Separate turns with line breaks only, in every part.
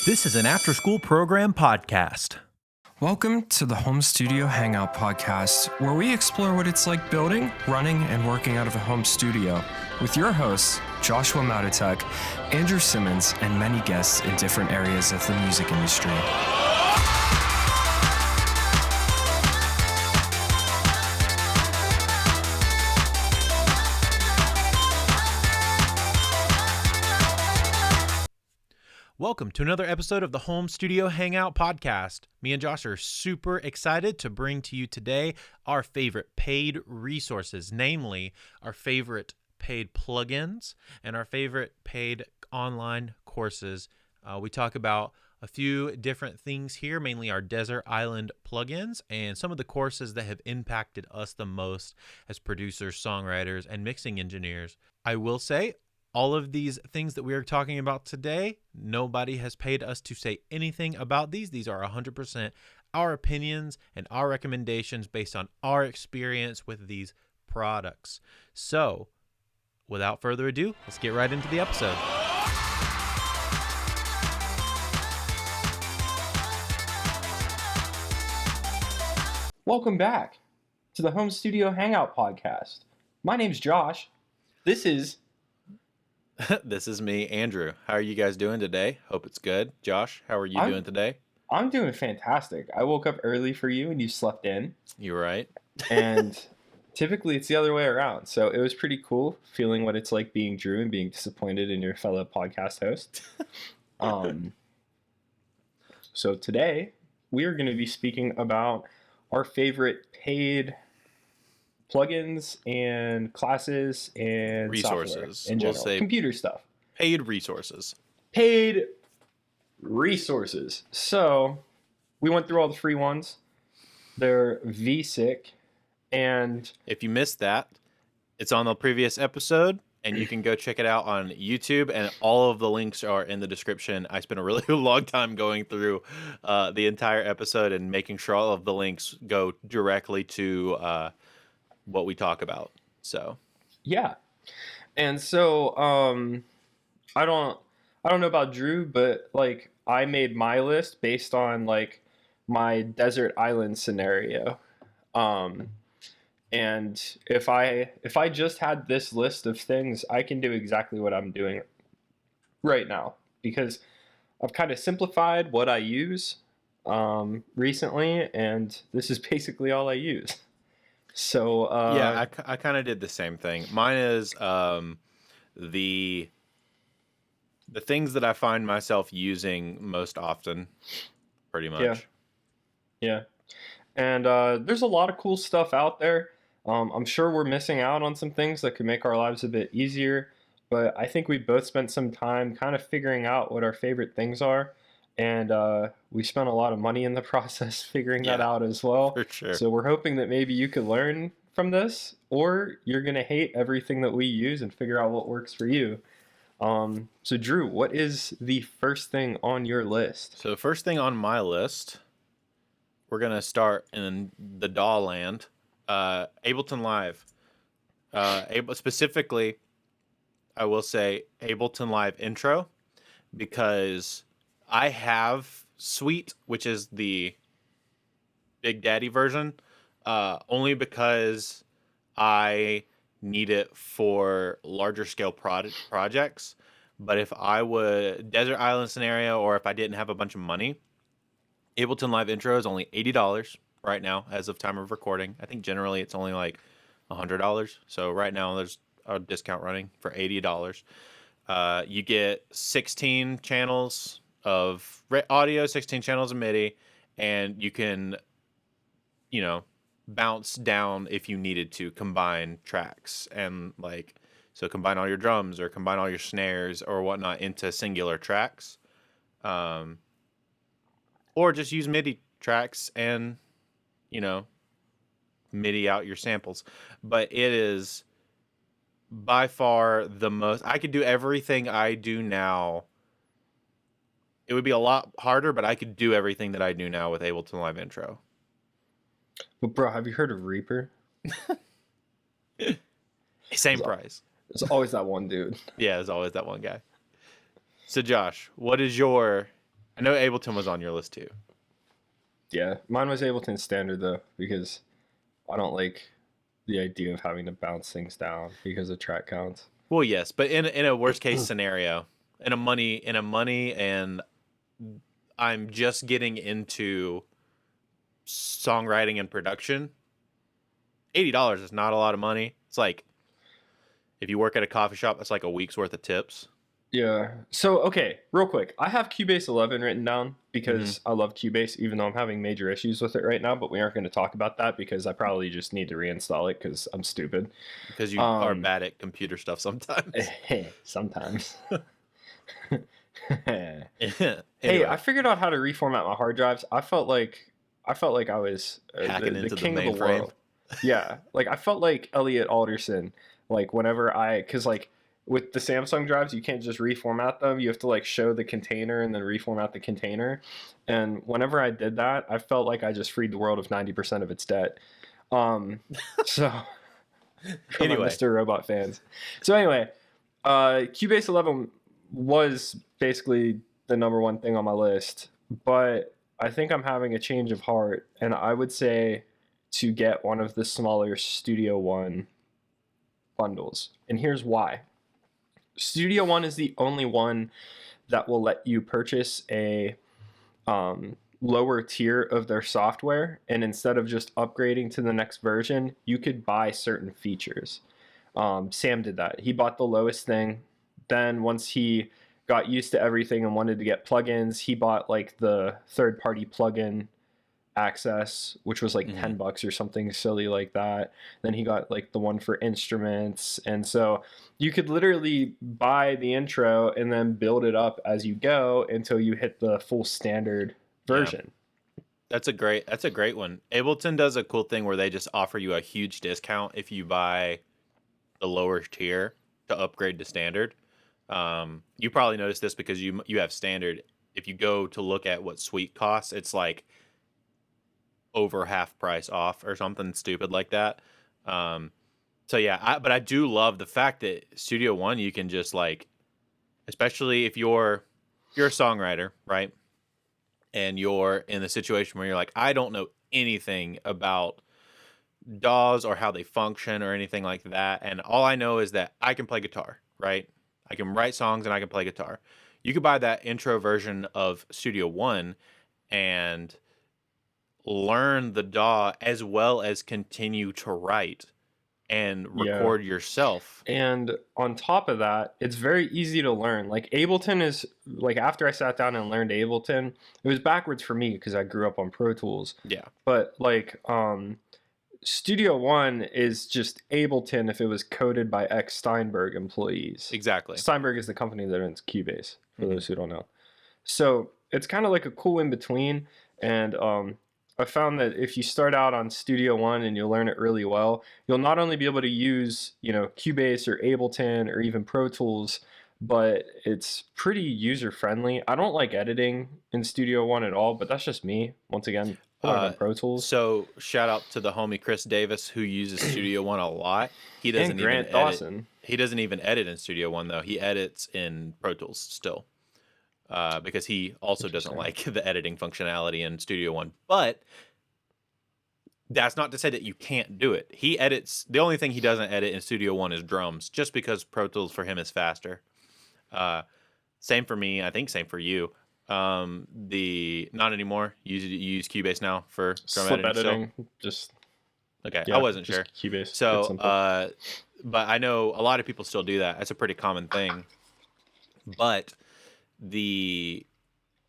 This is an after-school program podcast.
Welcome to the Home Studio Hangout podcast, where we explore what it's like building, running, and working out of a home studio with your hosts, Joshua Matotek, Andrew Simmons, and many guests in different areas of the music industry.
Welcome to another episode of the Home Studio Hangout podcast. Me and Josh are super excited to bring to you today our favorite paid resources, namely our favorite paid plugins and our favorite paid online courses. We talk about a few different things here, mainly our Desert Island plugins and some of the courses that have impacted us the most as producers, songwriters, and mixing engineers. I will say, all of these things that we are talking about today, nobody has paid us to say anything about these. These are 100% our opinions and our recommendations based on our experience with these products. So, without further ado, let's get right into the episode.
Welcome back to the Home Studio Hangout podcast. My name's Josh. This is
me, Andrew. How are you guys doing today? Hope it's good. Josh, how are you doing today?
I'm doing fantastic. I woke up early for you and you slept in.
You're right.
And typically it's the other way around. So it was pretty cool feeling what it's like being Drew and being disappointed in your fellow podcast host. So today we are going to be speaking about our favorite paid plugins and classes and
resources
in general, computer stuff.
Paid resources.
So we went through all the free ones. They're VSick, and
if you missed that, it's on the previous episode, and you can go check it out on YouTube, and all of the links are in the description. I spent a really long time going through the entire episode and making sure all of the links go directly to what we talk about. So
yeah. And so I don't know about Drew, but like I made my list based on like my desert island scenario. And if I just had this list of things, I can do exactly what I'm doing right now, because I've kind of simplified what I use recently, and this is basically all I use. So
yeah, I kind of did the same thing. Mine is the things that I find myself using most often, pretty much.
Yeah. And there's a lot of cool stuff out there. I'm sure we're missing out on some things that could make our lives a bit easier, but I think we both spent some time kind of figuring out what our favorite things are. And we spent a lot of money in the process figuring that out as well.
For sure.
So we're hoping that maybe you could learn from this, or you're going to hate everything that we use and figure out what works for you. So Drew, what is the first thing on your list?
So first thing on my list, we're going to start in the DAW land. Ableton Live. Specifically, I will say Ableton Live Intro, because I have Suite, which is the Big Daddy version, only because I need it for larger scale projects. But if I would Desert Island scenario, or if I didn't have a bunch of money, Ableton Live Intro is only $80 right now as of time of recording. I think generally it's only like $100. So right now there's a discount running for $80. You get 16 channels of audio, 16 channels of MIDI, and you can, bounce down if you needed to combine tracks, and so combine all your drums or combine all your snares or whatnot into singular tracks, or just use MIDI tracks and MIDI out your samples. But it is by far the most. I could do everything I do now. It would be a lot harder, but I could do everything that I do now with Ableton Live Intro.
But bro, have you heard of Reaper?
Same price.
There's always that one dude.
Yeah, there's always that one guy. So Josh, what is your I know Ableton was on your list too.
Yeah, mine was Ableton Standard though, because I don't like the idea of having to bounce things down because of track counts.
Well, yes, but in a worst case scenario, in a money and I'm just getting into songwriting and production, $80 is not a lot of money. It's like if you work at a coffee shop, that's like a week's worth of tips.
Yeah. So, okay, real quick. I have Cubase 11 written down because I love Cubase, even though I'm having major issues with it right now, but we aren't going to talk about that because I probably just need to reinstall it because I'm stupid.
Because you are bad at computer stuff sometimes.
Sometimes.
Anyway.
Hey, I figured out how to reformat my hard drives. I felt like I was
Hacking into the
king of the
mainframe.
world. Yeah, like I felt like Elliot Alderson. Like whenever because like with the Samsung drives, you can't just reformat them. You have to like show the container and then reformat the container. And whenever I did that, I felt like I just freed the world of 90% of its debt. So for my Mr. Robot fans. So anyway, Cubase 11 was basically the number one thing on my list, but I think I'm having a change of heart, and I would say to get one of the smaller Studio One bundles. And here's why. Studio One is the only one that will let you purchase a lower tier of their software, and instead of just upgrading to the next version, you could buy certain features. Sam did that. He bought the lowest thing. Then once he got used to everything and wanted to get plugins, he bought like the third-party plugin access, which was like $10 or something silly like that. Then he got like the one for instruments, and so you could literally buy the intro and then build it up as you go until you hit the full standard version.
Yeah. That's a great one. Ableton does a cool thing where they just offer you a huge discount if you buy the lower tier to upgrade to standard. You probably noticed this because you have standard. If you go to look at what Suite costs, it's like over half price off or something stupid like that. So yeah, but I do love the fact that Studio One, you can just like, especially if you're a songwriter, right? And you're in the situation where you're like, I don't know anything about DAWs or how they function or anything like that. And all I know is that I can play guitar, right? I can write songs and I can play guitar. You could buy that intro version of Studio One and learn the DAW as well as continue to write and record yourself.
And on top of that, it's very easy to learn. Like Ableton is like, after I sat down and learned Ableton, it was backwards for me because I grew up on Pro Tools.
Yeah.
But like Studio One is just Ableton if it was coded by ex-Steinberg employees.
Exactly.
Steinberg is the company that owns Cubase, for those who don't know. So it's kind of like a cool in between. And I found that if you start out on Studio One and you learn it really well, you'll not only be able to use, Cubase or Ableton or even Pro Tools, but it's pretty user friendly. I don't like editing in Studio One at all, but that's just me. Once again, on Pro Tools.
So shout out to the homie Chris Davis who uses Studio One a lot. He doesn't
and Grant
even
Dawson.
edit. He doesn't even edit in Studio One though. He edits in Pro Tools still. Because he also doesn't like the editing functionality in Studio One. But that's not to say that you can't do it. He edits. The only thing he doesn't edit in Studio One is drums, just because Pro Tools for him is faster. Same for me. I think same for you. Not anymore. You use Cubase now for drum editing.
Just
okay. I wasn't sure.
Cubase.
So, but I know a lot of people still do that. That's a pretty common thing. But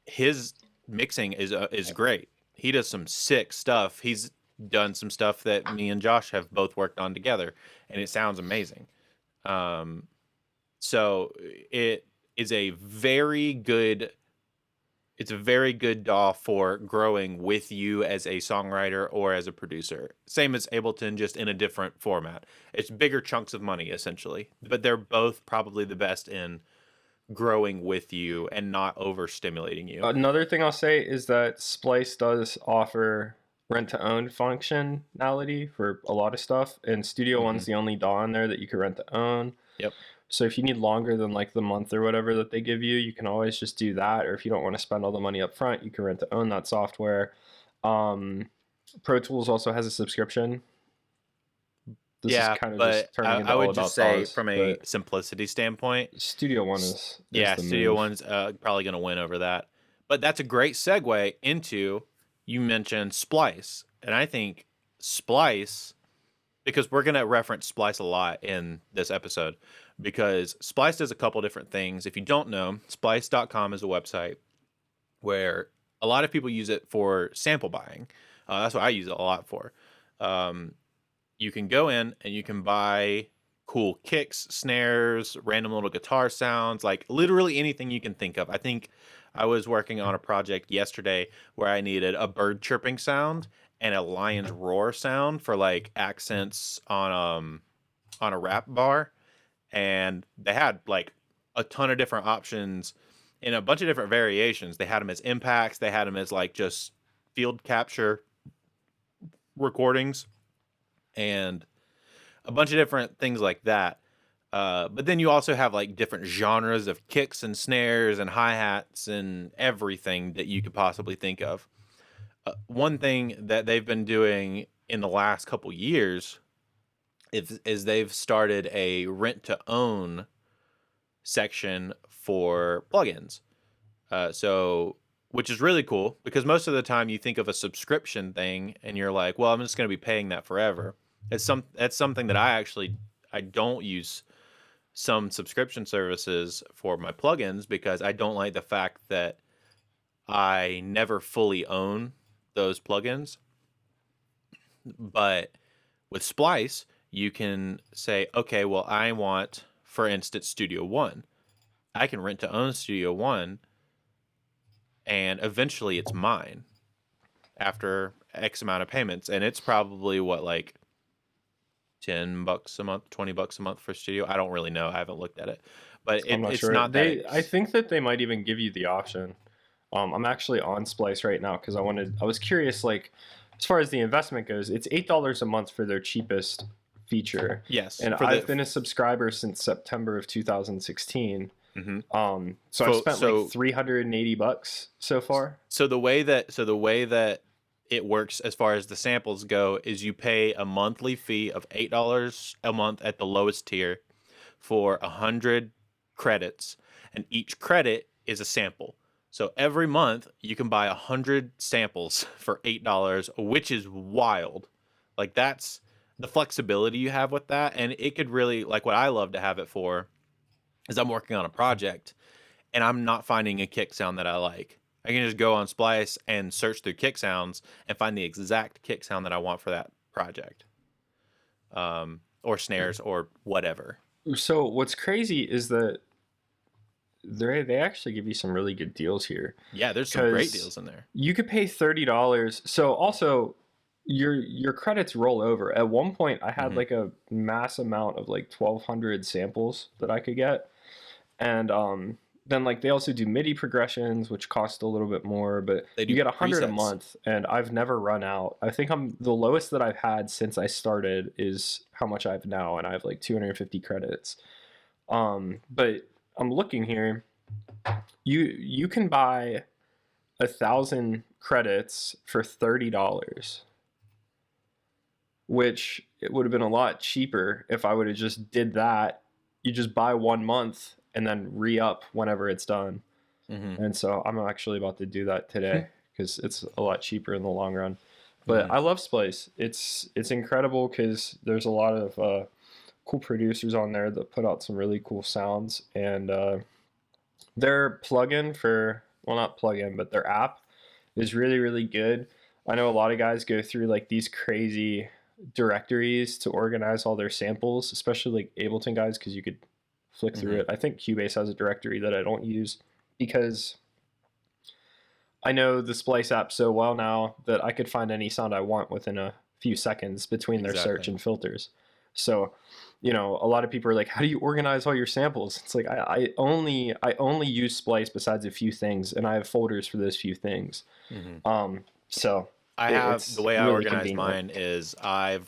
his mixing is great. He does some sick stuff. He's done some stuff that me and Josh have both worked on together, and it sounds amazing. So it is a very good DAW for growing with you as a songwriter or as a producer. Same as Ableton, just in a different format. It's bigger chunks of money essentially, but they're both probably the best in growing with you and not overstimulating you.
Another thing I'll say is that Splice does offer rent-to-own functionality for a lot of stuff, and Studio One's the only DAW in there that you can rent to own.
Yep.
So if you need longer than like the month or whatever that they give you, you can always just do that. Or if you don't want to spend all the money up front, you can rent to own that software. Pro Tools also has a subscription. This is kind of
but
just turning into
I
all
would
about
just say
DAWs,
from a simplicity standpoint,
Studio One is
yeah,
the
Studio
move.
One's probably going to win over that. But that's a great segue into, you mentioned Splice. And I think Splice, because we're going to reference Splice a lot in this episode, because Splice does a couple different things. If you don't know, splice.com is a website where a lot of people use it for sample buying. That's what I use it a lot for. You can go in and you can buy cool kicks, snares, random little guitar sounds, like literally anything you can think of. I think I was working on a project yesterday where I needed a bird chirping sound and a lion's roar sound for like accents on a rap bar, and they had like a ton of different options in a bunch of different variations. They had them as impacts, they had them as like just field capture recordings, and a bunch of different things like that. But then you also have like different genres of kicks and snares and hi-hats and everything that you could possibly think of. One thing that they've been doing in the last couple years is they've started a rent to own section for plugins. So which is really cool, because most of the time you think of a subscription thing and you're like, well, I'm just going to be paying that forever. That's something that I don't use some subscription services for my plugins, because I don't like the fact that I never fully own those plugins. But with Splice, you can say, okay, well, I want, for instance, Studio One. I can rent to own Studio One, and eventually it's mine after X amount of payments. And it's probably what, like $10 a month, $20 a month for Studio. I don't really know. I haven't looked at it, but
I'm not
it's
sure.
not that.
I think that they might even give you the option. I'm actually on Splice right now because I was curious, like, as far as the investment goes, it's $8 a month for their cheapest feature.
Yes,
and I've been a subscriber since September of 2016.
Mm-hmm.
So I've spent like $380 so far.
So the way that it works as far as the samples go is you pay a monthly fee of $8 a month at the lowest tier for 100 credits, and each credit is a sample. So every month you can buy 100 samples for $8, which is wild. Like, that's the flexibility you have with that. And it could really, like, what I love to have it for is I'm working on a project and I'm not finding a kick sound that I like. I can just go on Splice and search through kick sounds and find the exact kick sound that I want for that project. Or snares or whatever.
So what's crazy is that they actually give you some really good deals here.
Yeah, there's some great deals in there.
You could pay $30. So also your credits roll over. At one point I had like a mass amount of like 1,200 samples that I could get. And then like they also do MIDI progressions, which cost a little bit more, but you get 100 presets a month, and I've never run out. I think the lowest that I've had since I started is how much I have now, and I have like 250 credits. But I'm looking here. You can buy 1,000 credits for $30, which it would have been a lot cheaper if I would have just did that. You just buy 1 month and then re-up whenever it's done. And so I'm actually about to do that today because it's a lot cheaper in the long run. But I love Splice. It's incredible because there's a lot of cool producers on there that put out some really cool sounds. And their plugin not plugin, but their app is really, really good. I know a lot of guys go through like these crazy directories to organize all their samples, especially like Ableton guys, because you could flick through it. I think Cubase has a directory that I don't use because I know the Splice app so well now that I could find any sound I want within a few seconds between their search and filters. So, you know, a lot of people are like, how do you organize all your samples? It's like, I only use Splice besides a few things, and I have folders for those few things. So
I have
It's
the way I
really
organize
convenient.
mine is I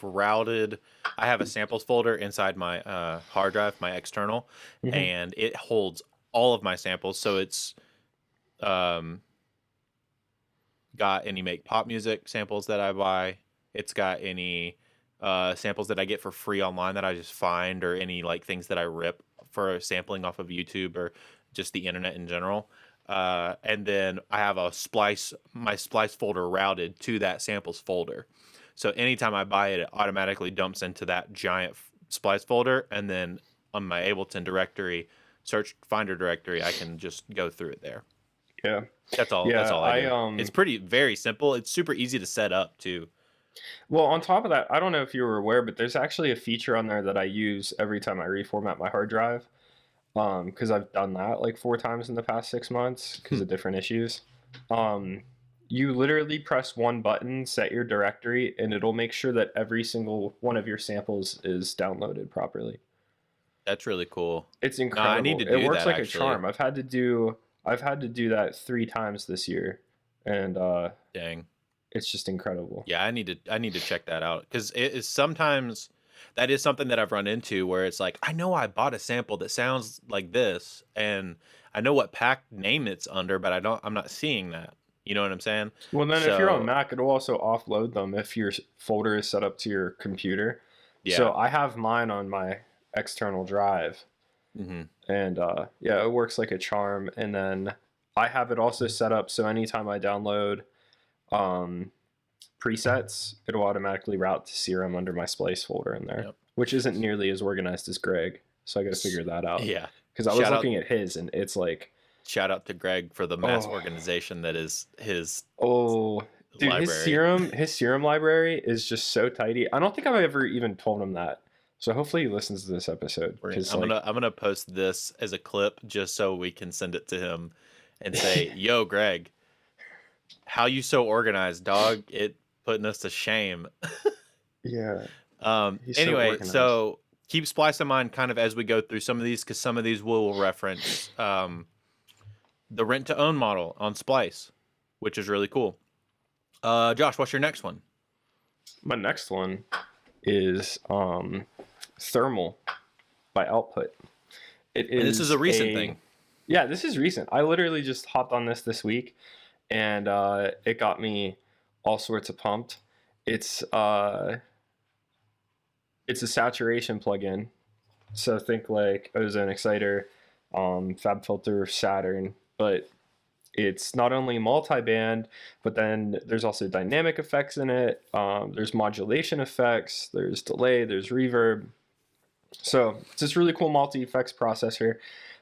have a samples folder inside my hard drive, my external,
Hmm.
and it holds all of my samples. So it's um, got any make pop music samples that I buy. It's got any samples that I get for free online that I just find, or any like things that I rip for sampling off of YouTube or just the internet in general. And then I have my splice folder routed to that samples folder. So anytime I buy it, it automatically dumps into that giant splice folder, and then on my Ableton directory, search Finder directory, I can just go through it there.
Yeah.
That's all. That's
Yeah.
all I do. It's very simple. It's super easy to set up too.
Well, on top of that, I don't know if you were aware, but there's actually a feature on there that I use every time I reformat my hard drive. Because I've done that like 4 times in the past 6 months because of different issues. Um, you literally press one button, set your directory, and it'll make sure that every single one of your samples is downloaded properly.
That's really cool.
It's
No,
incredible.
I need to
It
do
works
that
like a
actually.
charm. I've had to do that 3 times this year, and
Dang.
it's just incredible.
Yeah, I need to check that out, because it is sometimes that is something that I've run into where it's like, I know I bought a sample that sounds like this, and I know what pack name it's under, but I'm not seeing that. You know what I'm saying?
Well, then if you're on
So
Mac, it'll also offload them if your folder is set up to your computer.
yeah.
So I have mine on my external drive,
Hmm.
and yeah, it works like a charm. And then I have it also set up so anytime I download um, presets, it'll automatically route to Serum under my Splice folder in there,
Yep.
which isn't nearly as organized as Greg. So I got to figure that out
Yeah.
because I was
Shout out
looking at his, and it's like,
shout out to Greg for the mass
oh,
organization that is his
oh, dude,
library.
his Serum library is just so tidy. I don't think I've ever even told him that. So hopefully he listens to this episode because like,
I'm gonna post this as a clip just so we can send it to him and say, "Yo, Greg, how you so organized, dog? It putting us to shame."
yeah, he's so
Anyway,
organized.
so keep Splice in mind kind of as we go through some of these, because some of these will reference the rent to own model on Splice, which is really cool. Josh, what's your next one?
My next one is Thermal by Output. It is
And this is a recent thing.
Yeah, this is recent. I literally just hopped on this week, and it got me all sorts of pumped. It's a saturation plugin. So think like Ozone Exciter, FabFilter, Saturn, but it's not only multi-band, but then there's also dynamic effects in it. There's modulation effects, there's delay, there's reverb. So it's this really cool multi-effects processor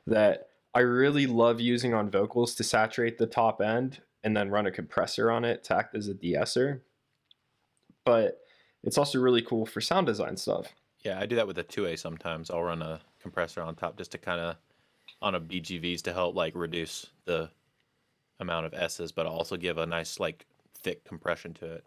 that I really love using on vocals to saturate the top end and then run a compressor on it to act as a de-esser. But it's also really cool for sound design stuff.
Yeah, I do that with a 2A sometimes. I'll run a compressor on top just to kind of on a BGVs to help like reduce the amount of S's, but also give a nice like thick compression to it.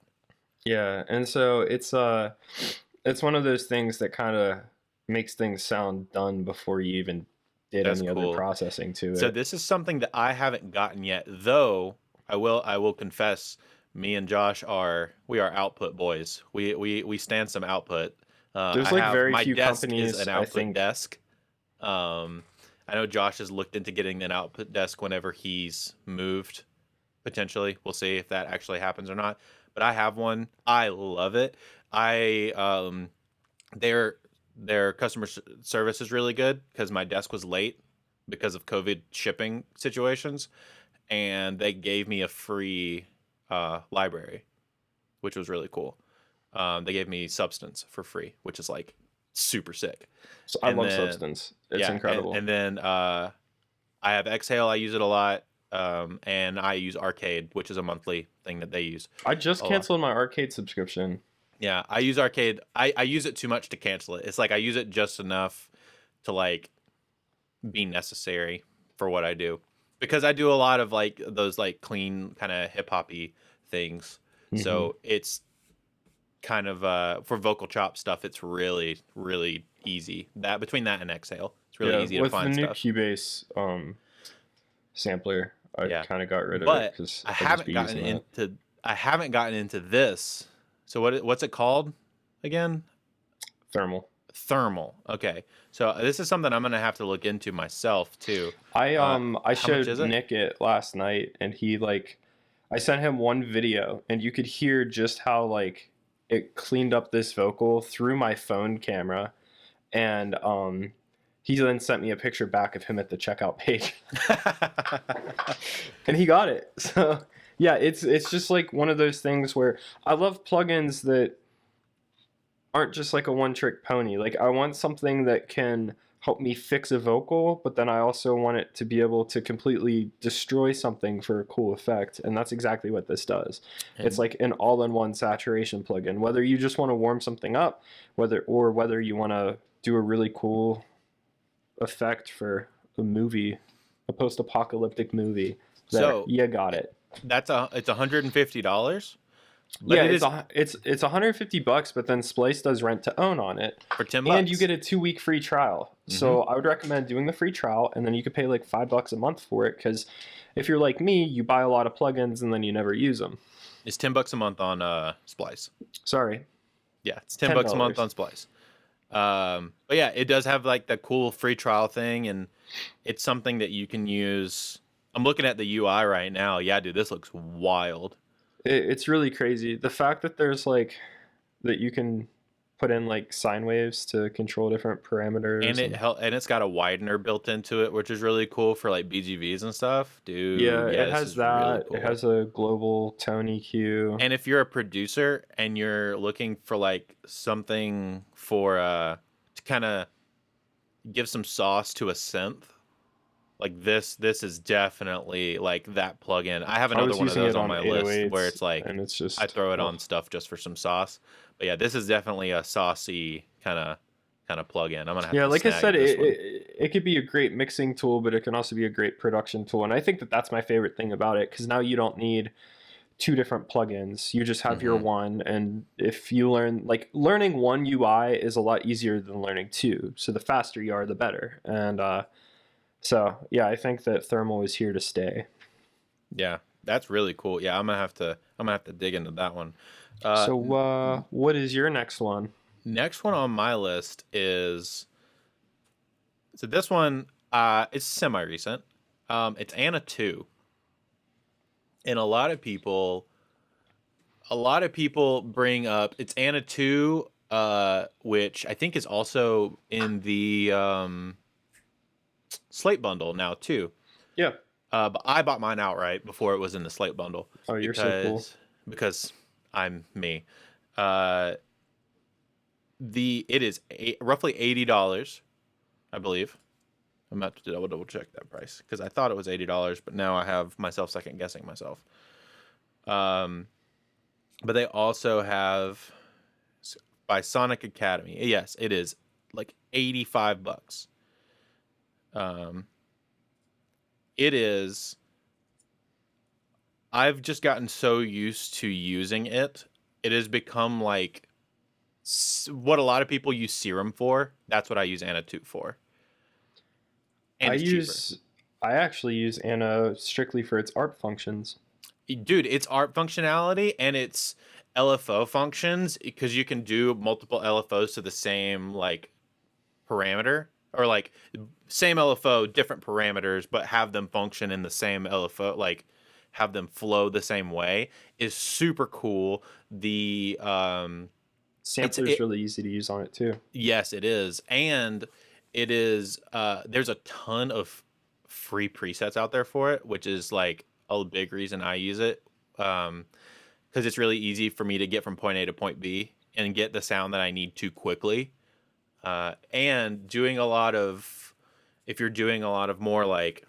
Yeah, and so it's one of those things that kind of makes things sound done before you even did
That's
any
cool.
other processing to it.
So this is something that I haven't gotten yet, though. I will confess, me and Josh are output boys. We stand some output.
There's like very
my
few
desk
companies,
is an
I
output
think.
desk. I know Josh has looked into getting an output desk whenever he's moved. Potentially, we'll see if that actually happens or not. But I have one. I love it. Their customer service is really good because my desk was late because of COVID shipping situations, and they gave me a free library, which was really cool. They gave me Substance for free, which is like super sick.
So I love Substance. It's incredible.
And then I have Exhale. I use it a lot. And I use Arcade, which is a monthly thing that they use.
I just canceled my Arcade subscription.
Yeah, I use Arcade. I use it too much to cancel it. It's like I use it just enough to like be necessary for what I do, because I do a lot of like those like clean kind of hip hoppy things. Mm-hmm. So it's kind of for vocal chop stuff. It's really really easy. That between that and Exhale, it's really easy to find stuff.
With the new Cubase sampler, I kind of got rid of it because
I haven't gotten into. I haven't gotten into this. So what's it called again?
Thermal.
Thermal. Okay. So this is something I'm gonna have to look into myself too.
I
How much
showed
is it?
Nick it last night, and he like, I sent him one video, and you could hear just how like it cleaned up this vocal through my phone camera, and he then sent me a picture back of him at the checkout page, and he got it. So yeah, it's just like one of those things where I love plugins that aren't just like a one trick pony. Like I want something that can help me fix a vocal, but then I also want it to be able to completely destroy something for a cool effect. And that's exactly what this does. It's
And
like an all-in-one saturation plugin. Whether you just want to warm something up, whether you want to do a really cool effect for a movie, a post-apocalyptic movie, there,
so
you got it.
it's $150, but
Yeah,
it is
it's $150, but then Splice does rent to own on it,
for 10
and you
bucks.
get a 2-week free trial. So I would recommend doing the free trial, and then you could pay like $5 a month for it. Because if you're like me, you buy a lot of plugins and then you never use them.
It's $10 a month on Splice.
Sorry,
Yeah, it's $10 a month
$10.
on Splice. But yeah, it does have like the cool free trial thing, and it's something that you can use. I'm looking at the UI right now. Yeah, dude, this looks wild.
It's really crazy. The fact that there's like that you can put in like sine waves to control different parameters.
And it's got a widener built into it, which is really cool for like BGVs and stuff.
Yeah,
Dude, yeah,
it
this
has
is really
that.
cool.
It has a global tone EQ.
And if you're a producer and you're looking for like something for to kind of give some sauce to a synth, like this is definitely like that plugin. I have
I
another
was
one of
using
those
it
on
on
my list where
808s,
it's like
and it's just
I throw it
oh.
on stuff just for some sauce. But yeah, this is definitely a saucy kind of plugin. I'm gonna have
Yeah,
to
like I
snag
said,
this one.
it could be a great mixing tool, but it can also be a great production tool. And I think that that's my favorite thing about it, because now you don't need two different plugins. You just have your
Mhm.
one, and if you learning one UI is a lot easier than learning two. So the faster you are, the better. And so yeah, I think that thermal is here to stay.
Yeah, that's really cool. Yeah, I'm gonna have to dig into that one.
So what is your next one?
Next one on my list is so this one it's semi recent. It's Anna 2. And a lot of people bring up it's Anna 2 which I think is also in the Slate bundle now too.
Yeah.
But I bought mine outright before it was in the Slate bundle
Oh, you're so cool.
because I'm me. Uh, it is roughly $80, I believe. I'm about to double check that price because I thought it was $80, but now I have myself second guessing myself. But they also have by Sonic Academy. Yes, it is like $85. Um, it is. I've just gotten so used to using it. It has become like what a lot of people use Serum for. That's what I use Anna 2 for. And it's cheaper.
I actually use Anna strictly for its ARP functions.
Dude, it's ARP functionality and it's LFO functions because you can do multiple LFOs to the same like parameter or like same LFO, different parameters, but have them function in the same LFO, like have them flow the same way is super cool. The
Sampler's really easy to use on it too.
yes, it is. And it is there's a ton of free presets out there for it, which is like a big reason I use it. Because it's really easy for me to get from point A to point B and get the sound that I need to quickly. And doing a lot of, if you're doing a lot of more like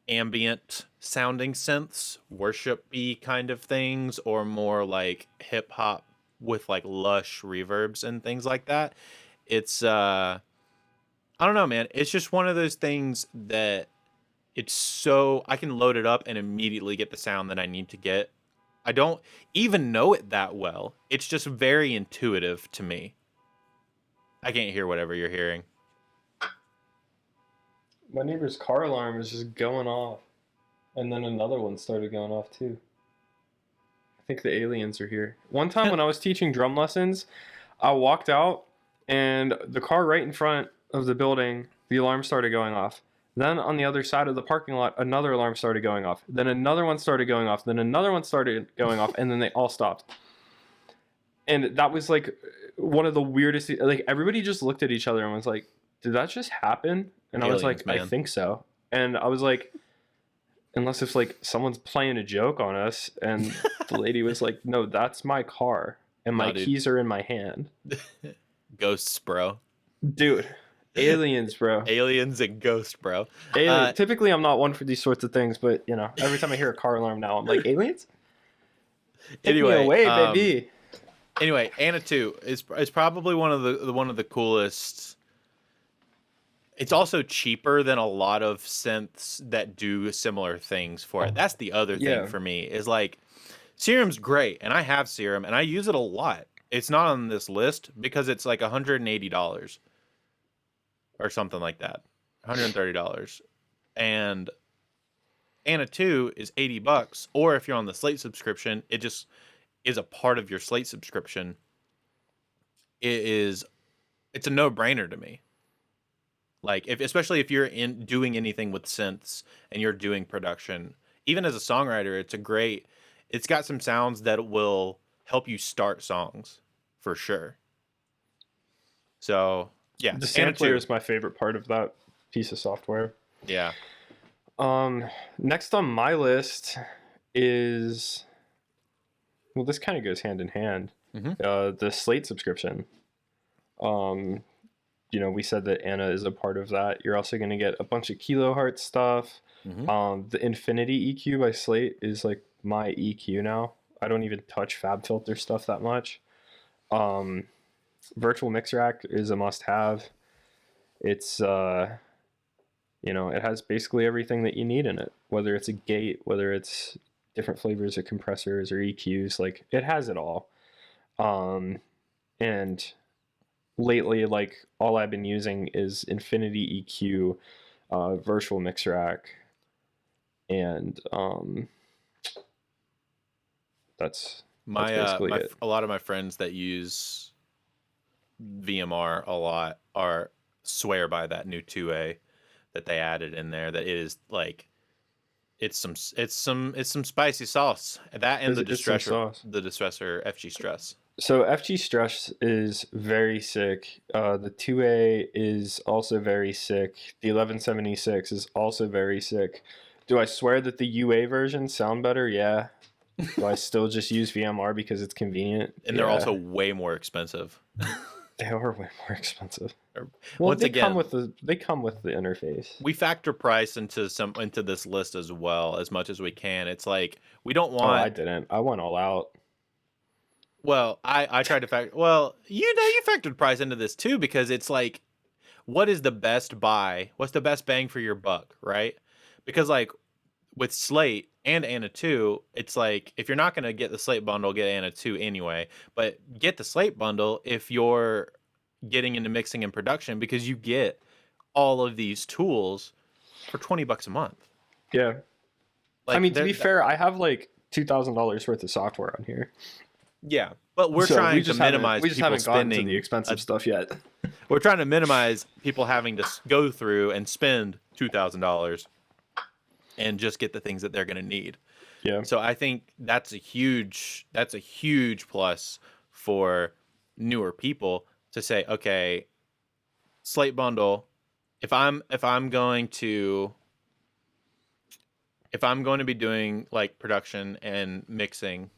ambient sounding synths, worship-y kind of things, or more like hip hop with like lush reverbs and things like that, it's I don't know, man. It's just one of those things that it's so I can load it up and immediately get the sound that I need to get. I don't even know it that well. It's just very intuitive to me. I can't hear whatever you're hearing.
My neighbor's car alarm was just going off, and then another one started going off too. I think the aliens are here. One time when I was teaching drum lessons, I walked out and the car right in front of the building, the alarm started going off. Then on the other side of the parking lot, another alarm started going off. Then another one started going off. Then another one started going off, and then they all stopped. And that was like one of the weirdest. Like everybody just looked at each other and was like, "Did that just happen?" And
Aliens,
I was like,
man.
"I think so." And I was like, "Unless it's like someone's playing a joke on us." And the lady was like, "No, that's my car, and my keys are in my hand."
Ghosts, bro.
Dude, aliens, bro.
Aliens and ghosts, bro.
Typically, I'm not one for these sorts of things, but you know, every time I hear a car alarm now, I'm like, aliens? Take me away, baby.
Anyway, Anna 2 is probably one of the coolest. It's also cheaper than a lot of synths that do similar things for it. That's the other thing for me is like Serum's great, and I have Serum, and I use it a lot. It's not on this list because it's like $180 or something like that, $130, and Anna 2 is $80. Or if you're on the Slate subscription, it just is a part of your Slate subscription. It's a no-brainer to me. Like especially if you're doing anything with synths and you're doing production, even as a songwriter, it's got some sounds that will help you start songs for sure. So yeah,
the sampler is my favorite part of that piece of software.
Yeah.
Next on my list is, well, this kind of goes hand in hand. The Slate subscription. You know, we said that Anna is a part of that. You're also going to get a bunch of kilohertz stuff. The Infinity EQ by Slate is like my EQ now. I don't even touch FabFilter stuff that much. Virtual Mix Rack is a must-have. It's you know, it has basically everything that you need in it. Whether it's a gate, whether it's different flavors of compressors or EQs, like it has it all. And lately, like all I've been using is Infinity EQ, Virtual Mix Rack, and that's basically it.
A lot of my friends that use VMR a lot swear by that new 2A that they added in there. That it is like it's some spicy sauce. That and the distressor FG Stress.
So FG Stress is very sick. The 2A is also very sick. The 1176 is also very sick. Do I swear that the UA versions sound better? Yeah. Do I still just use VMR because it's convenient?
And they're also way more expensive.
They are way more expensive.
Well,
they come with the interface.
We factor price into this list as well as much as we can. It's like we don't want.
Oh, I didn't. I went all out.
Well, I tried to factor. Well, you factored price into this too because it's like, what is the best buy? What's the best bang for your buck, right? Because like with Slate and Anna 2, it's like if you're not going to get the Slate bundle, get Anna 2 anyway. But get the Slate bundle if you're getting into mixing and production because you get all of these tools for $20 a month.
Yeah. Like, I mean, to be fair, I have like $2,000 worth of software on here.
Yeah, but we're trying to minimize.
We just haven't gotten to the expensive stuff yet.
We're trying to minimize people having to go through and spend $2,000 and just get the things that they're going to need.
Yeah.
So I think that's a huge plus for newer people to say, okay, Slate bundle. If I'm going to be doing like production and mixing.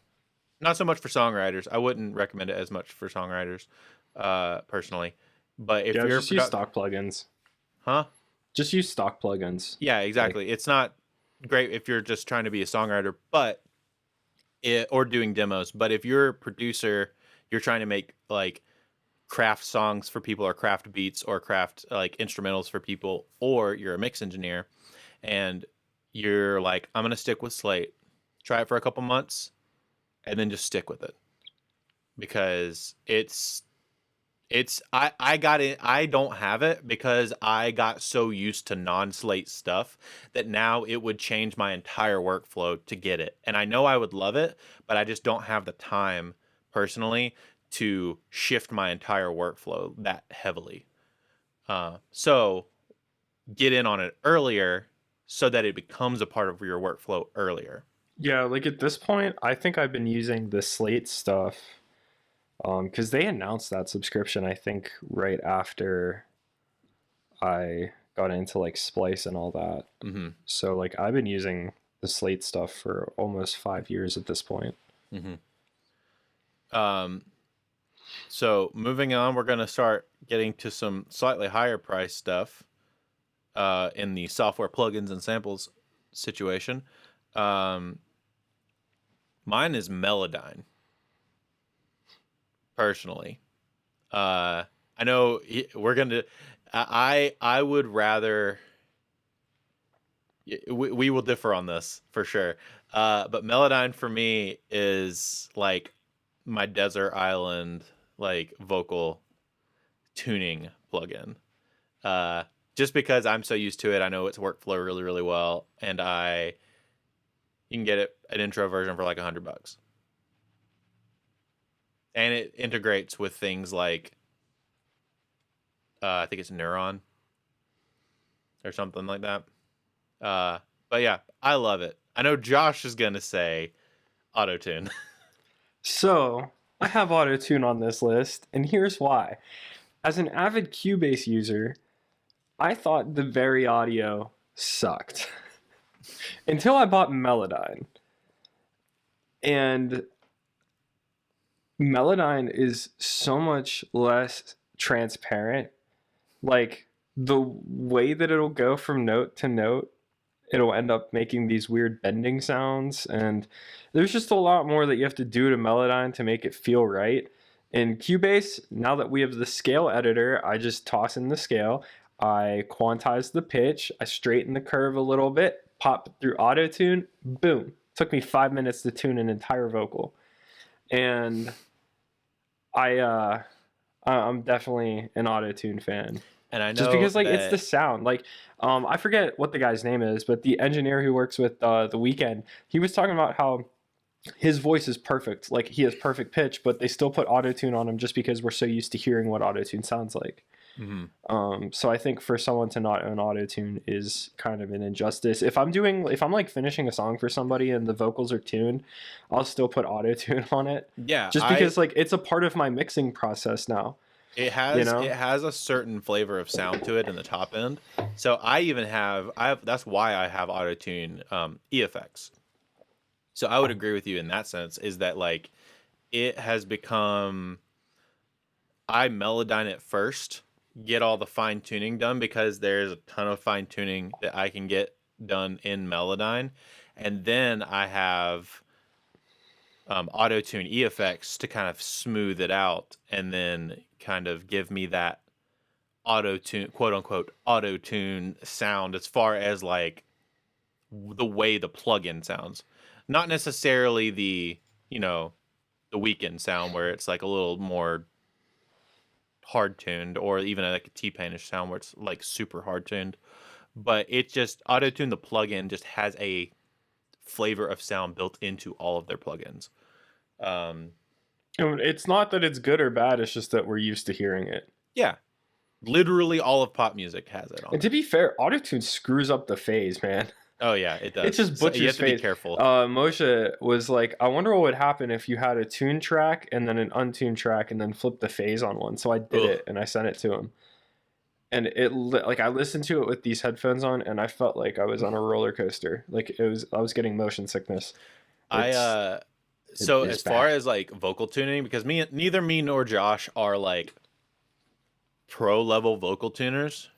Not so much for songwriters. I wouldn't recommend it as much for songwriters, personally. But if you're
just use stock plugins.
Huh?
Just use stock plugins.
Yeah, exactly. It's not great if you're just trying to be a songwriter, or doing demos. But if you're a producer, you're trying to make like craft songs for people, or craft beats, or craft like instrumentals for people, or you're a mix engineer, and you're like, I'm gonna stick with Slate. Try it for a couple months. And then just stick with it because it's I got it. I don't have it because I got so used to non-slate stuff that now it would change my entire workflow to get it. And I know I would love it, but I just don't have the time personally to shift my entire workflow that heavily. So get in on it earlier so that it becomes a part of your workflow earlier.
Yeah, like at this point, I think I've been using the Slate stuff because they announced that subscription, I think, right after I got into like Splice and all that.
Mm-hmm.
So like I've been using the Slate stuff for almost 5 years at this point.
Mm-hmm. So moving on, we're going to start getting to some slightly higher price stuff in the software plugins and samples situation. Mine is Melodyne. Personally, I know we're gonna. I would rather. We will differ on this for sure. But Melodyne for me is like my desert island like vocal tuning plugin. Just because I'm so used to it, I know its workflow really, really well, and you can get it an intro version for like $100. And it integrates with things like, I think it's Neuron or something like that. But yeah, I love it. I know Josh is going to say Autotune.
So I have Autotune on this list, and here's why. As an avid Cubase user, I thought the very audio sucked until I bought Melodyne. And Melodyne is so much less transparent. Like the way that it'll go from note to note, it'll end up making these weird bending sounds. And there's just a lot more that you have to do to Melodyne to make it feel right. In Cubase, now that we have the scale editor, I just toss in the scale. I quantize the pitch. I straighten the curve a little bit, pop through Autotune, boom. Took me 5 minutes to tune an entire vocal. And I'm definitely an Autotune fan.
And I know
just because like it's the sound. Like I forget what the guy's name is, but the engineer who works with The Weeknd, he was talking about how his voice is perfect. Like he has perfect pitch, but they still put Autotune on him just because we're so used to hearing what Autotune sounds like.
Mm-hmm.
So I think for someone to not own Autotune is kind of an injustice. If I'm like finishing a song for somebody and the vocals are tuned, I'll still put Autotune on it.
Yeah,
just because like it's a part of my mixing process now.
It has a certain flavor of sound to it in the top end. So I have that's why I have Autotune EFX. So I would agree with you in that sense, is that like it has become, I Melodyne it first, get all the fine tuning done because there's a ton of fine tuning that I can get done in Melodyne. And then I have Autotune EFX to kind of smooth it out and then kind of give me that auto-tune, quote unquote, auto-tune sound as far as like the way the plugin sounds. Not necessarily the Weeknd sound where it's like a little more hard tuned, or even like a T-Painish sound where it's like super hard tuned. But it just auto-tune, the plugin just has a flavor of sound built into all of their plugins.
It's not that it's good or bad, it's just that we're used to hearing it.
Yeah. Literally all of pop music has it on.
And to be fair, Autotune screws up the phase, man.
Oh yeah, it does.
It just butchers
you have to
phase.
be careful.
Moshe was like, I wonder what would happen if you had a tune track and then an untuned track and then flip the phase on one. So I did it and I sent it to him. And I listened to it with these headphones on and I felt like I was on a roller coaster. Like I was getting motion sickness.
So as far as like vocal tuning, because neither me nor Josh are like pro level vocal tuners.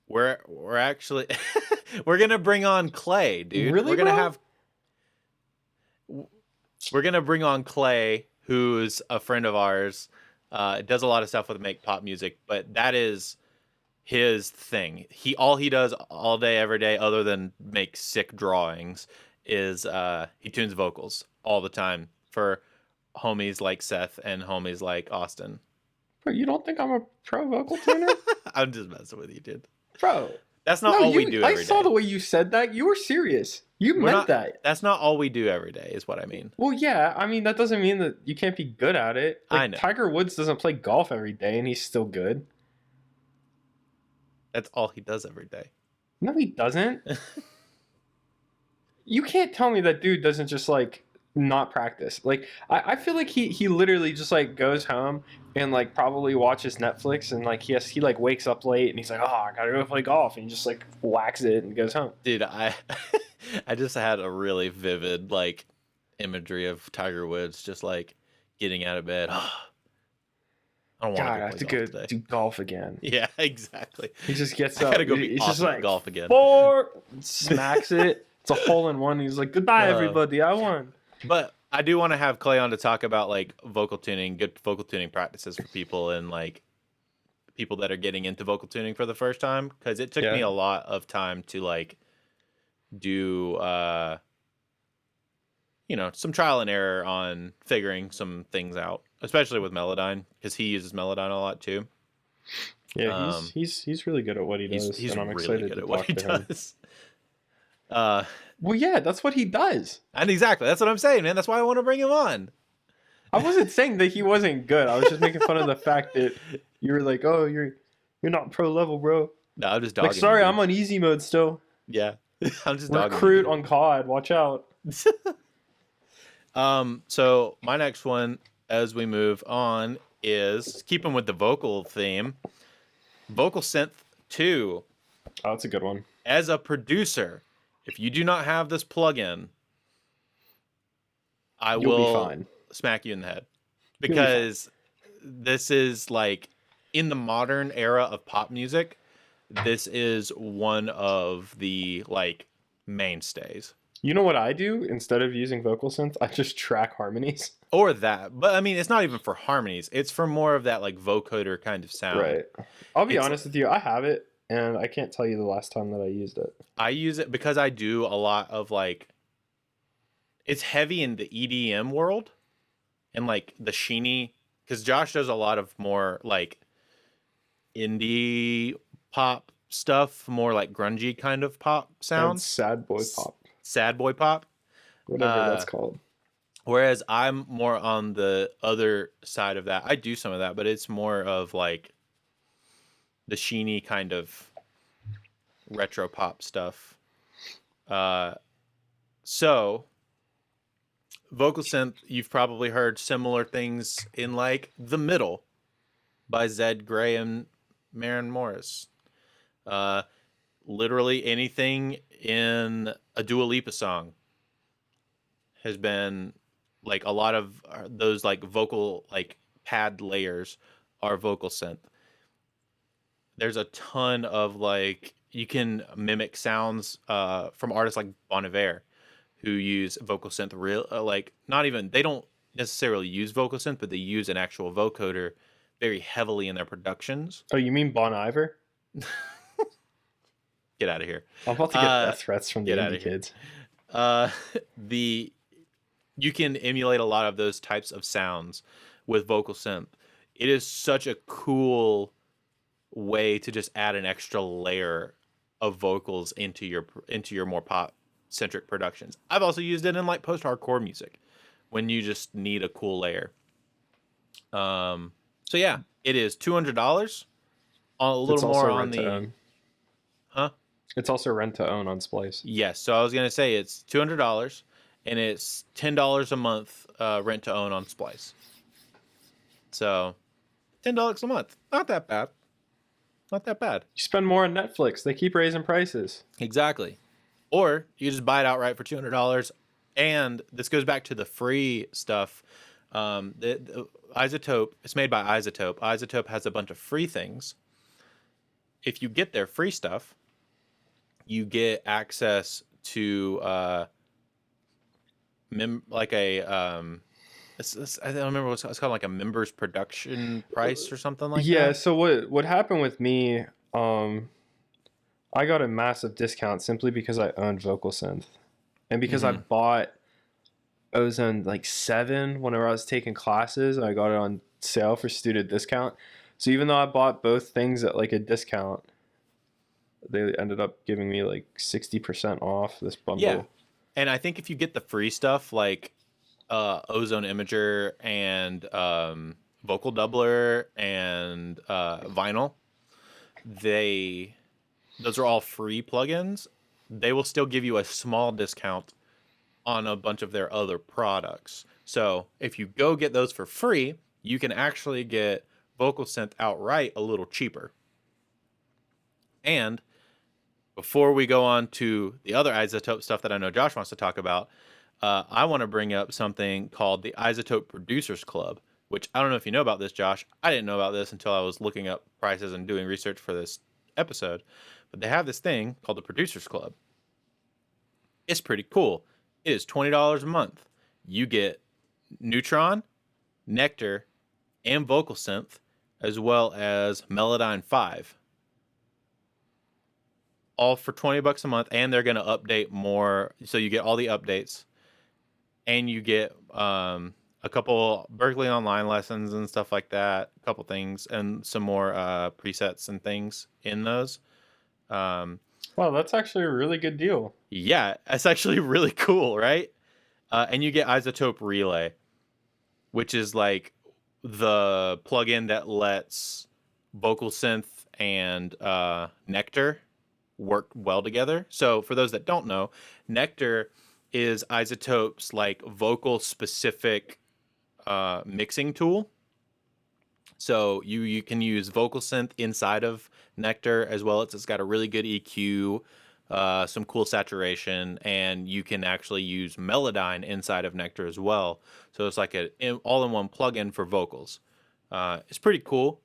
We're actually we're gonna bring on Clay, dude.
Really,
We're gonna bring on Clay, who's a friend of ours. Does a lot of stuff with make pop music, but that is his thing. All he does all day, every day, other than make sick drawings, is he tunes vocals all the time for homies like Seth and homies like Austin.
Bro, you don't think I'm a pro vocal tuner?
I'm just messing with you, dude.
Bro.
That's not all we do every day.
I saw the way you said that. You were serious. You meant that.
That's not all we do every day, is what I mean.
Well, yeah. I mean, that doesn't mean that you can't be good at it. Like,
I know.
Tiger Woods doesn't play golf every day, and he's still good.
That's all he does every day.
No, he doesn't. You can't tell me that dude doesn't just, like, not practice. Like, I feel like he literally just, like, goes home and, like, probably watches Netflix, and, like, he like, wakes up late, and he's like, oh, I gotta go play golf, and he just, like, whacks it and goes home.
Dude, I just had a really vivid, like, imagery of Tiger Woods just, like, getting out of bed. I don't want
God, I have to go
today.
do golf again.
Yeah, exactly.
He just gets
I
up.
gotta go be
He's
awesome
just like,
at golf again.
4, smacks it. It's a hole in one. He's like, goodbye, everybody. I won.
But I do want to have Clay on to talk about, like, vocal tuning, good vocal tuning practices for people, and, like, people that are getting into vocal tuning for the first time, because it took me a lot of time to, like, do some trial and error on figuring some things out, especially with Melodyne, because he uses Melodyne a lot too.
Yeah, he's really good at what he does, and I'm excited to talk to him. Well, yeah, that's what he does.
And exactly, that's what I'm saying, man. That's why I want to bring him on.
I wasn't saying that he wasn't good. I was just making fun of the fact that you were like, "Oh, you're not pro level, bro."
No, I'm just dogging.
Like, sorry, I'm on easy mode still.
Yeah, I'm just dogging.
Recruit on COD. Watch out.
So my next one, as we move on, is keeping with the vocal theme. Vocal Synth 2.
Oh, that's a good one.
As a producer, if you do not have this plugin, You'll be fine. Smack you in the head, because this is, like, in the modern era of pop music, this is one of the, like, mainstays.
You know what I do instead of using vocal synth? I just track harmonies.
Or that, but I mean, it's not even for harmonies. It's for more of that, like, vocoder kind of sound.
Right. I'll be honest with you. I have it, and I can't tell you the last time that I used it.
I use it because I do a lot of, like, it's heavy in the EDM world and, like, the sheeny, because Josh does a lot of more, like, indie pop stuff, more like grungy kind of pop sounds.
And sad boy pop.
Sad boy pop.
Whatever that's called.
Whereas I'm more on the other side of that. I do some of that, but it's more of, like, the sheeny kind of retro pop stuff. So vocal synth, you've probably heard similar things in, like, The Middle by Zed Grey and Maren Morris. Literally anything in a Dua Lipa song has been, like, a lot of those, like, vocal, like, pad layers are vocal synth. There's a ton of, like, you can mimic sounds from artists like Bon Iver, who use vocal synth like, not even, they don't necessarily use vocal synth, but they use an actual vocoder very heavily in their productions.
Oh, you mean Bon Iver?
Get out of here.
I'm about to get death threats from the indie kids.
You can emulate a lot of those types of sounds with vocal synth. It is such a cool way to just add an extra layer of vocals into your more pop centric productions. I've also used it in, like, post-hardcore music when you just need a cool layer. So yeah, it is $200. A little more on the Huh?
It's also rent to own on Splice.
Yes, so I was gonna say it's $200, and it's $10 a month rent to own on Splice. So $10 a month, not that bad. Not that bad.
You spend more on Netflix. They keep raising prices.
Exactly. Or you just buy it outright for $200. And this goes back to the free stuff. The Isotope, it's made by Isotope. Isotope has a bunch of free things. If you get their free stuff, you get access to I don't remember what it's called, like a members production price or something like that.
Yeah, so what happened with me, I got a massive discount simply because I owned vocal synth. And because I bought Ozone like 7 whenever I was taking classes, and I got it on sale for student discount. So even though I bought both things at like a discount, they ended up giving me like 60% off this bundle.
Yeah. And I think if you get the free stuff like Ozone Imager and Vocal Doubler and Vinyl, those are all free plugins. They will still give you a small discount on a bunch of their other products. So if you go get those for free, you can actually get Vocal Synth outright a little cheaper. And before we go on to the other iZotope stuff that I know Josh wants to talk about, I want to bring up something called the iZotope Producers Club, which I don't know if you know about this, Josh. I didn't know about this until I was looking up prices and doing research for this episode. But they have this thing called the Producers Club. It's pretty cool. It is $20 a month. You get Neutron, Nectar, and Vocal Synth, as well as Melodyne 5. All for $20 a month, and they're going to update more. So you get all the updates, and you get a couple Berkeley Online lessons and stuff like that, a couple things, and some more presets and things in those.
Wow, that's actually a really good deal.
Yeah, it's actually really cool, right? And you get iZotope Relay, which is like the plugin that lets Vocal Synth and Nectar work well together. So for those that don't know, Nectar is iZotope's like vocal specific mixing tool. So you can use Vocal Synth inside of Nectar as well. It's got a really good EQ, some cool saturation, and you can actually use Melodyne inside of Nectar as well. So it's like an all-in-one plugin for vocals. It's pretty cool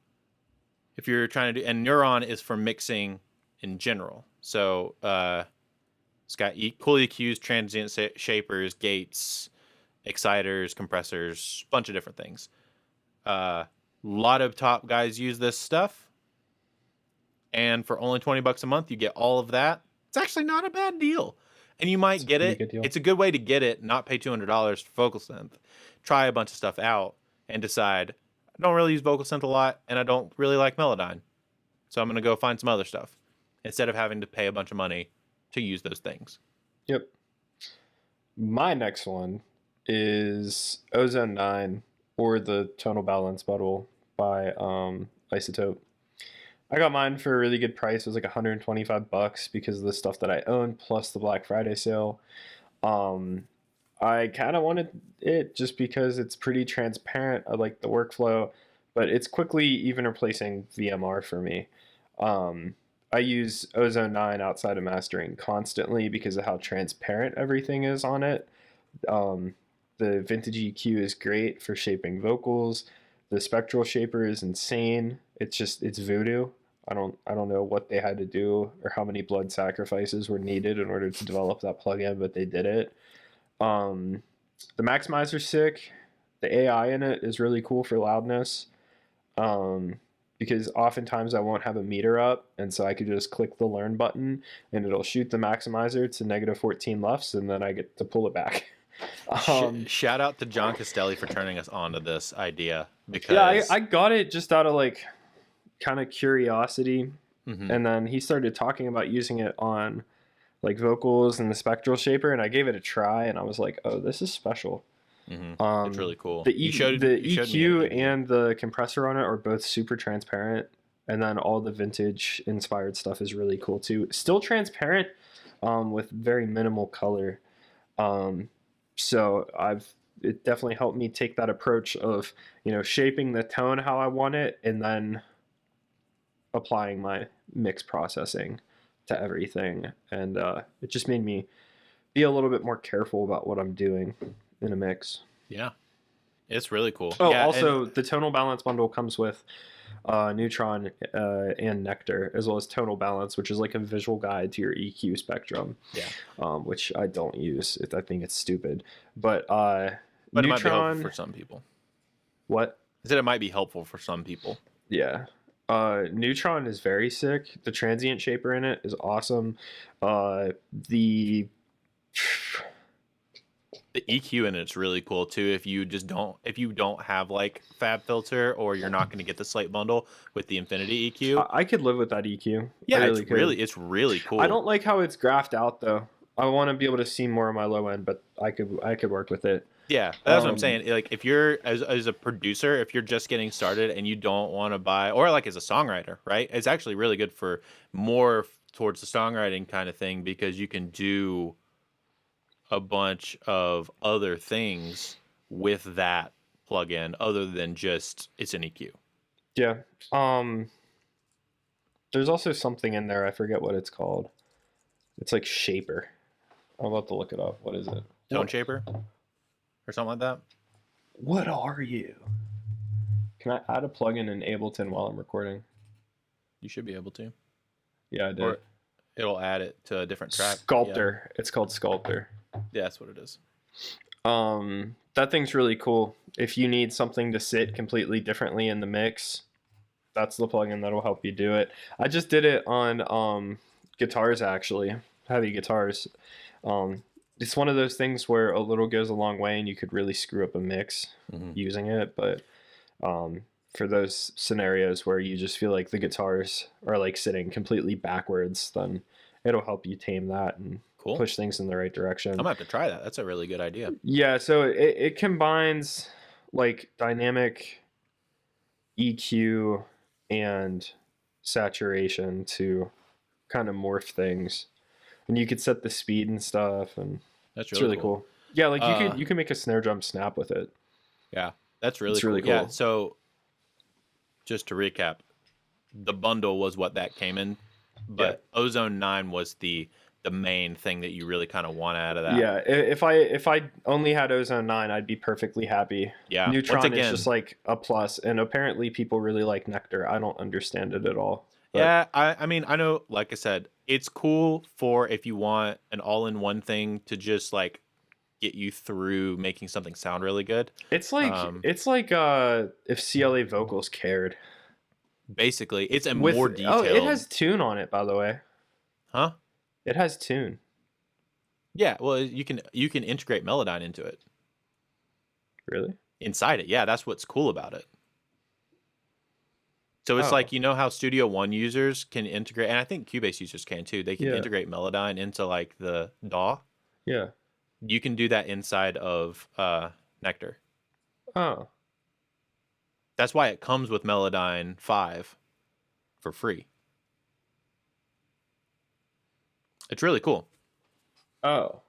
if you're trying to do. And Neuron is for mixing in general. So it's got cool EQs, transient shapers, gates, exciters, compressors, bunch of different things. Lot of top guys use this stuff, and for only $20 a month, you get all of that. It's actually not a bad deal, and you might get it. It's a good way to get it, not pay $200 for Vocal Synth. Try a bunch of stuff out and decide, I don't really use Vocal Synth a lot, and I don't really like Melodyne, so I'm going to go find some other stuff instead of having to pay a bunch of money to use those things.
Yep. My next one is Ozone 9 or the Tonal Balance Bundle by iZotope. I got mine for a really good price. It was like $125 because of the stuff that I own plus the Black Friday sale. I kind of wanted it just because it's pretty transparent. I like the workflow, but it's quickly even replacing VMR for me. I use Ozone 9 outside of mastering constantly because of how transparent everything is on it. The vintage EQ is great for shaping vocals. The spectral shaper is insane. It's voodoo. I don't know what they had to do or how many blood sacrifices were needed in order to develop that plugin, but they did it. The maximizer's sick. The AI in it is really cool for loudness. Because oftentimes I won't have a meter up, and so I could just click the learn button and it'll shoot the maximizer to -14 LUFS, and then I get to pull it back.
Shout out to John Castelli for turning us on to this idea, because
yeah, I got it just out of like kind of curiosity, and then he started talking about using it on like vocals and the spectral shaper, and I gave it a try, and I was like, oh, this is special.
It's really cool.
The EQ and the compressor on it are both super transparent, and then all the vintage inspired stuff is really cool too. Still transparent, with very minimal color. So it definitely helped me take that approach of, shaping the tone how I want it, and then applying my mix processing to everything. And it just made me be a little bit more careful about what I'm doing in a mix.
Yeah, it's really cool.
Oh,
yeah,
also the Tonal Balance Bundle comes with Neutron and Nectar, as well as Tonal Balance, which is like a visual guide to your EQ spectrum.
Yeah.
Which I don't use. I think it's stupid. But
Neutron, it might be helpful for some people.
What?
I said it might be helpful for some people.
Yeah. Neutron is very sick. The transient shaper in it is awesome.
The EQ in it's really cool too. If you don't have like Fab Filter, or you're not going to get the Slate bundle with the Infinity EQ.
I could live with that EQ.
Yeah,
I really could.
it's really cool.
I don't like how it's graphed out though. I want to be able to see more of my low end, but I could work with it.
Yeah, that's what I'm saying. Like, if you're as a producer, if you're just getting started and you don't want to buy, or like as a songwriter, right? It's actually really good for more towards the songwriting kind of thing, because you can do a bunch of other things with that plugin other than just it's an EQ.
Yeah. There's also something in there. I forget what it's called. It's like Shaper. I'm about to look it up. What is it?
Tone Shaper? Or something like that?
What are you? Can I add a plugin in Ableton while I'm recording?
You should be able to.
Yeah, I did.
Or it'll add it to a different track.
Sculptor. Yeah. It's called Sculptor.
Yeah, that's what it is.
That thing's really cool. If you need something to sit completely differently in the mix, that's the plugin that'll help you do it. I just did it on guitars, actually. Heavy guitars. It's one of those things where a little goes a long way, and you could really screw up a mix using it. But for those scenarios where you just feel like the guitars are like sitting completely backwards, then it'll help you tame that and push things in the right direction.
I'm gonna have to try that. That's a really good idea.
Yeah, so it combines like dynamic EQ and saturation to kind of morph things. And you could set the speed and stuff, and
that's
really cool. Yeah, like you can make a snare drum snap with it.
Yeah, that's really cool. Yeah, so just to recap, the bundle was what that came in, but Ozone 9 was the main thing that you really kind of want out of that.
Yeah, if I only had Ozone 9, I'd be perfectly happy.
Yeah,
Neutron is just like a plus, and apparently people really like Nectar. I don't understand it at all.
But yeah, I mean, I know, like I said, it's cool for if you want an all-in-one thing to just like get you through making something sound really good.
It's like if CLA Vocals cared.
Basically, it's more detailed.
Oh, it has tune on it, by the way.
Huh?
It has tune.
Yeah, well, you can integrate Melodyne into it.
Really?
Inside it, yeah. That's what's cool about it. So it's like, you know how Studio One users can integrate, and I think Cubase users can too. They can integrate Melodyne into like the DAW.
Yeah.
You can do that inside of Nectar.
Oh.
That's why it comes with Melodyne 5 for free. It's really cool.
Oh.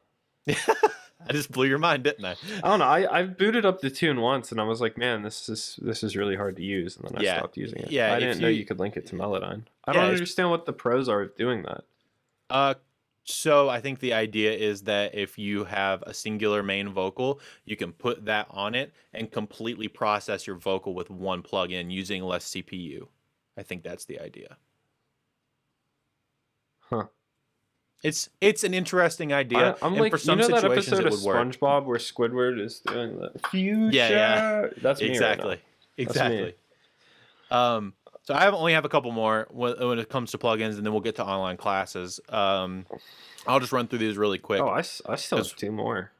I just blew your mind, didn't I?
I don't know. I booted up the tune once, and I was like, man, this is really hard to use, and then I stopped using it.
Yeah,
I didn't know you could link it to Melodyne. I don't understand what the pros are of doing that.
So I think the idea is that if you have a singular main vocal, you can put that on it and completely process your vocal with one plugin using less CPU. I think that's the idea.
Huh.
It's an interesting idea.
I'm
and
like,
for some
you know that
situations
episode
it
of
would work.
SpongeBob where Squidward is doing the fuchsia?
Yeah.
That's me
exactly.
Right now.
Exactly. So I only have a couple more when it comes to plugins, and then we'll get to online classes. I'll just run through these really quick.
Oh, I still have two more.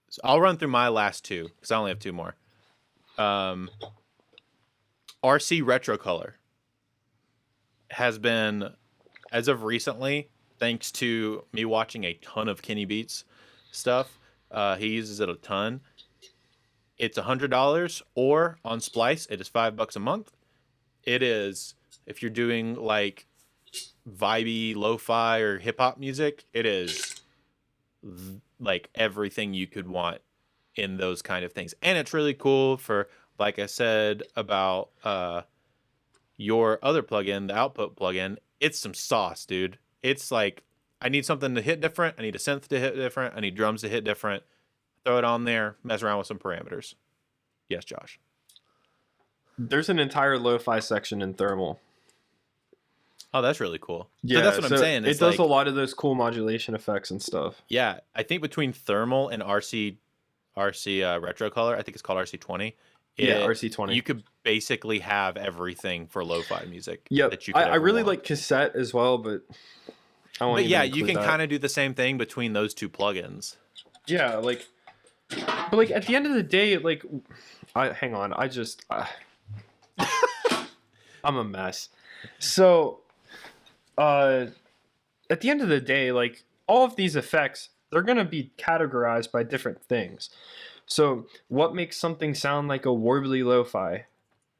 So I'll run through my last two because I only have two more. RC Retro Color has been, as of recently, thanks to me watching a ton of Kenny Beats stuff, he uses it a ton. It's $100, or on Splice, it is $5 a month. It is, if you're doing like vibey lo-fi or hip-hop music, it is like everything you could want in those kind of things. And it's really cool for, like I said about your other plugin, the output plugin. It's some sauce, dude. It's like, I need something to hit different, I need a synth to hit different, I need drums to hit different. Throw it on there, mess around with some parameters. Yes, Josh.
There's an entire lo-fi section in Thermal.
Oh, that's really cool.
Yeah,
so that's what I'm saying.
It does a lot of those cool modulation effects and stuff.
Yeah, I think between Thermal and RC Retro Color, I think it's called RC20.
RC20.
You could basically have everything for lo-fi music.
Yeah, I really
want.
like cassette as well, but
you can kind of do the same thing between those two plugins.
Yeah, like But like at the end of the day, like, hang on, I'm a mess. So, at the end of the day, like all of these effects, they're gonna be categorized by different things. So, what makes something sound like a warbly lo-fi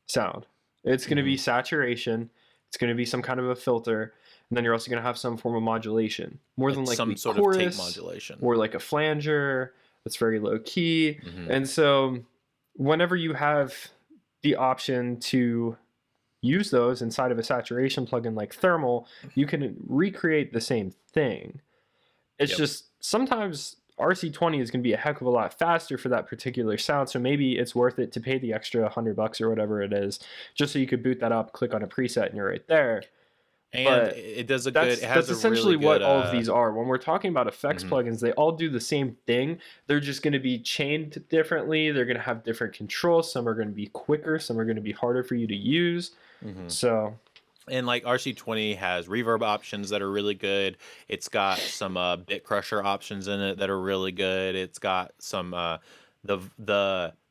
sound? It's gonna be saturation. It's gonna be some kind of a filter, and then you're also gonna have some form of modulation. More than like
some sort
chorus,
of tape modulation,
or like a flanger that's very low key. And so, whenever you have the option to use those inside of a saturation plugin like thermal, you can recreate the same thing. It's just sometimes RC20 is going to be a heck of a lot faster for that particular sound, so maybe it's worth it to pay the extra $100 or whatever it is, just so you could boot that up, click on a preset, and you're right there.
And
but
it does a good. It has
that's essentially
really good,
what all of these are. When we're talking about effects plugins, they all do the same thing. They're just going to be chained differently. They're going to have different controls. Some are going to be quicker. Some are going to be harder for you to use. So,
and like RC20 has reverb options that are really good. It's got some bit crusher options in it that are really good. It's got some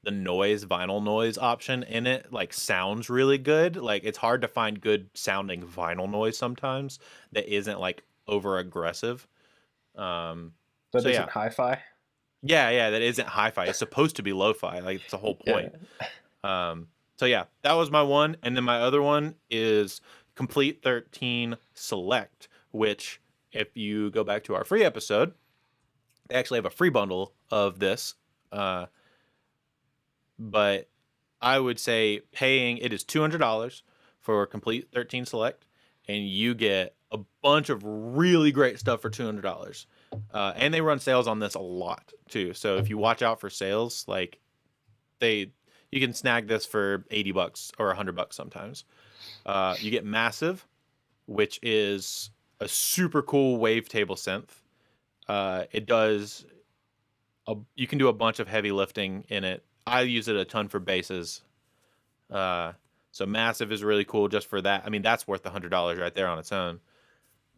the noise, vinyl noise option in it, like sounds really good. Like it's hard to find good sounding vinyl noise sometimes that isn't like over aggressive.
That isn't hi-fi.
Yeah, that isn't hi-fi. It's supposed to be lo-fi. Like it's the whole point. So yeah, that was my one, and then my other one is Complete 13 Select, which if you go back to our free episode, they actually have a free bundle of this. But I would say it is $200 for Complete 13 Select, and you get a bunch of really great stuff for $200. And they run sales on this a lot too. So if you watch out for sales, like you can snag this for $80 or $100 sometimes. You get Massive, which is a super cool wavetable synth. It does you can do a bunch of heavy lifting in it. I use it a ton for basses. So Massive is really cool just for that. I mean, that's worth $100 right there on its own.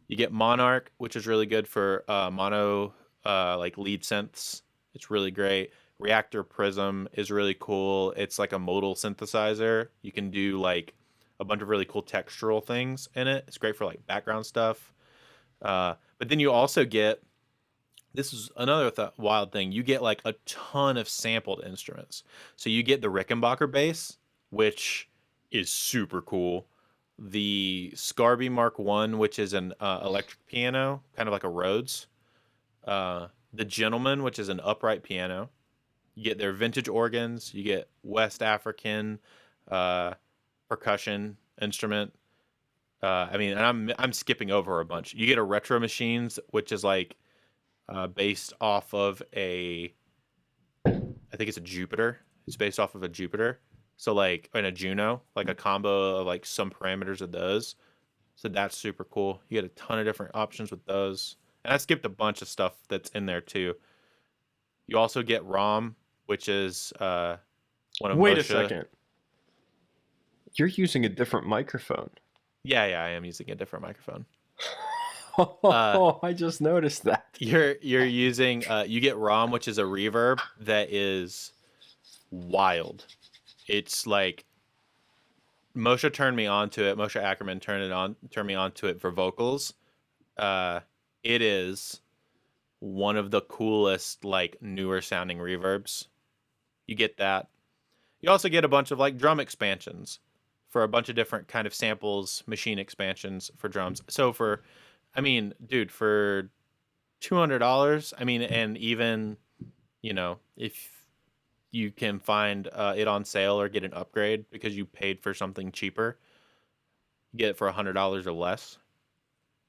You get Monarch, which is really good for mono like lead synths. It's really great. Reactor Prism is really cool. It's like a modal synthesizer. You can do like a bunch of really cool textural things in it. It's great for like background stuff. But then you also get, this is another wild thing, you get like a ton of sampled instruments. So you get the Rickenbacker bass, which is super cool. The Scarby Mark I, which is an electric piano, kind of like a Rhodes. The Gentleman, which is an upright piano. You get their vintage organs. You get West African percussion instrument. I mean, and I'm skipping over a bunch. You get a Retro Machines, which is like based off of I think it's a Jupiter. It's based off of a Jupiter. So like, and a Juno, like a combo of like some parameters of those. So that's super cool. You get a ton of different options with those. And I skipped a bunch of stuff that's in there too. You also get ROM, which is one of
Wait
Moshe.
a second. You're using a different microphone.
Yeah, I am using a different microphone.
I just noticed that.
You're using you get ROM, which is a reverb that is wild. It's like Moshe turned me on to it. Moshe Ackerman turned me on to it for vocals. It is one of the coolest, like newer sounding reverbs. You get that. You also get a bunch of like drum expansions for a bunch of different kind of samples, machine expansions for drums. So for $200, I mean, and even, if you can find it on sale or get an upgrade because you paid for something cheaper, you get it for $100 or less.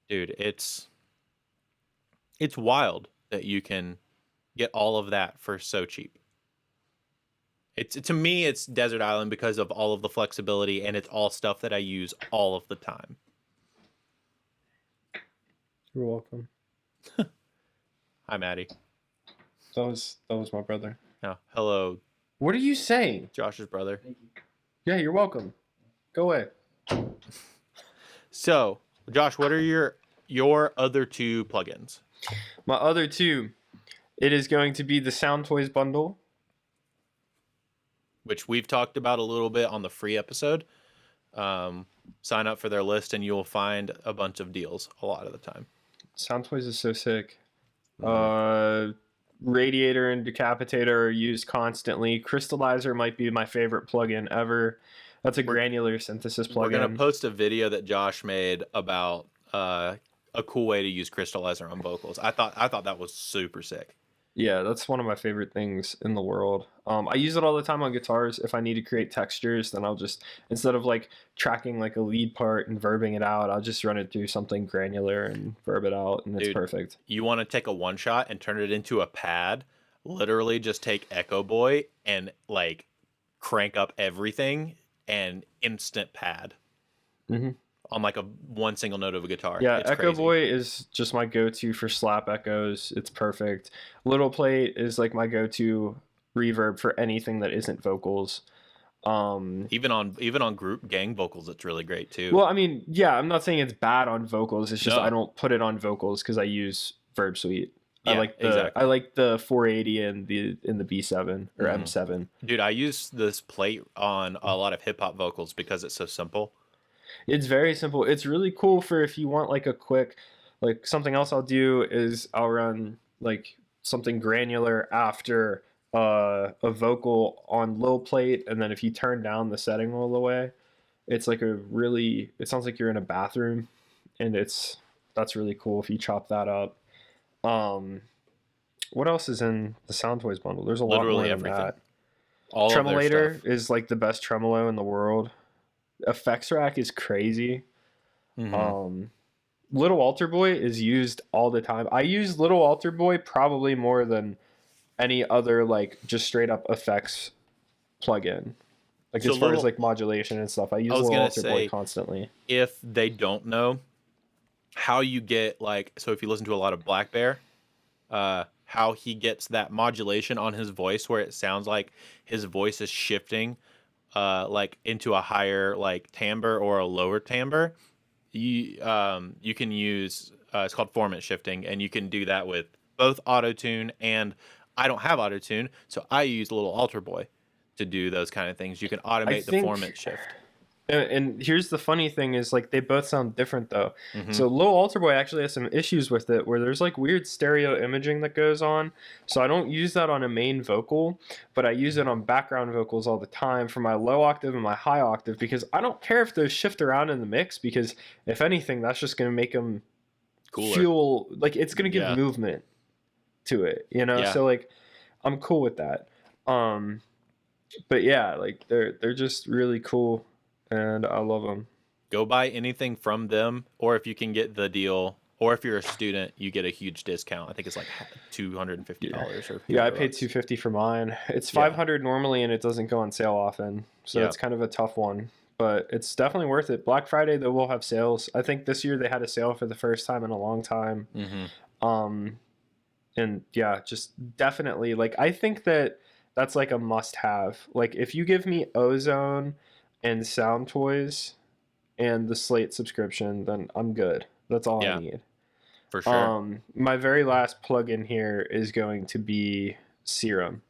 Dude, it's wild that you can get all of that for so cheap. To me, it's Desert Island because of all of the flexibility, and it's all stuff that I use all of the time.
You're welcome.
Hi, Maddie.
That was my brother.
Oh, hello,
What are you saying?
Josh's brother.
Yeah, you're welcome. Go away.
So, Josh, what are your other two plugins?
My other two, It is going to be the Sound Toys bundle.
which we've talked about a little bit on the free episode. Sign up for their list and you'll find a bunch of deals a lot of the time.
Sound Toys is so sick.
Mhm.
Radiator and Decapitator are used constantly. Crystallizer might be my favorite plugin ever. That's a granular synthesis plugin.
We're going to post a video that Josh made about a cool way to use Crystallizer on vocals. I thought that was super sick.
Yeah, that's one of my favorite things in the world. I use it all the time on guitars. If I need to create textures, then I'll just, instead of like tracking like a lead part and verbing it out, I'll just run it through something granular and verb it out, and it's perfect.
You want to take a one shot and turn it into a pad? Literally just take Echo Boy and like crank up everything and instant pad.
Mm-hmm.
On like a one single note of a guitar.
Yeah,
it's
Echo
crazy.
Boy is just my go-to for slap echoes. It's perfect. Little Plate is like my go-to reverb for anything that isn't vocals.
Even on group gang vocals, it's really great too.
Well, I mean, yeah, I'm not saying it's bad on vocals. It's just
No.
I don't put it on vocals because I use Verb Suite.
Yeah,
I like the 480 and the B7 or M7.
Dude, I use this plate on a lot of hip hop vocals because it's so simple.
It's very simple. It's really cool for if you want like a quick, like something else I'll do is I'll run like something granular after a vocal on low plate, and then if you turn down the setting all the way, it's like it sounds like you're in a bathroom, and that's really cool if you chop that up. What else is in the Sound Toys bundle? There's a lot more than that.
All
Tremolator is like the best tremolo in the world. Effects Rack is crazy. Little Alter Boy is used all the time. I use Little Alter Boy probably more than any other like just straight up effects plugin. Like so as far as like modulation and stuff, I use Little Alter Boy constantly.
If they don't know how you get like, so if you listen to a lot of Black Bear, how he gets that modulation on his voice where it sounds like his voice is shifting like into a higher like timbre or a lower timbre, you can use it's called formant shifting, and you can do that with both auto-tune, and I don't have auto-tune, so I use Little Alter Boy to do those kind of things. You can automate the formant shift.
And here's the funny thing is like they both sound different though. So Low Alter Boy actually has some issues with it where there's like weird stereo imaging that goes on. So I don't use that on a main vocal, but I use it on background vocals all the time for my low octave and my high octave, because I don't care if those shift around in the mix, because if anything, that's just going to make them feel like it's going to give movement to it, you know? So like I'm cool with that. But yeah, like they're just really cool. And I love them.
Go buy anything from them, or if you can get the deal, or if you're a student, you get a huge discount. I think it's like $250 or
I paid $250 for mine. It's $500 normally, and it doesn't go on sale often, so it's kind of a tough one. But it's definitely worth it. Black Friday, they will have sales. I think this year they had a sale for the first time in a long time. And yeah, just definitely like I think that's like a must-have. Like if you give me Ozone and Sound Toys and the Slate subscription, then I'm good. That's all I need.
For sure.
My very last plugin here is going to be Serum.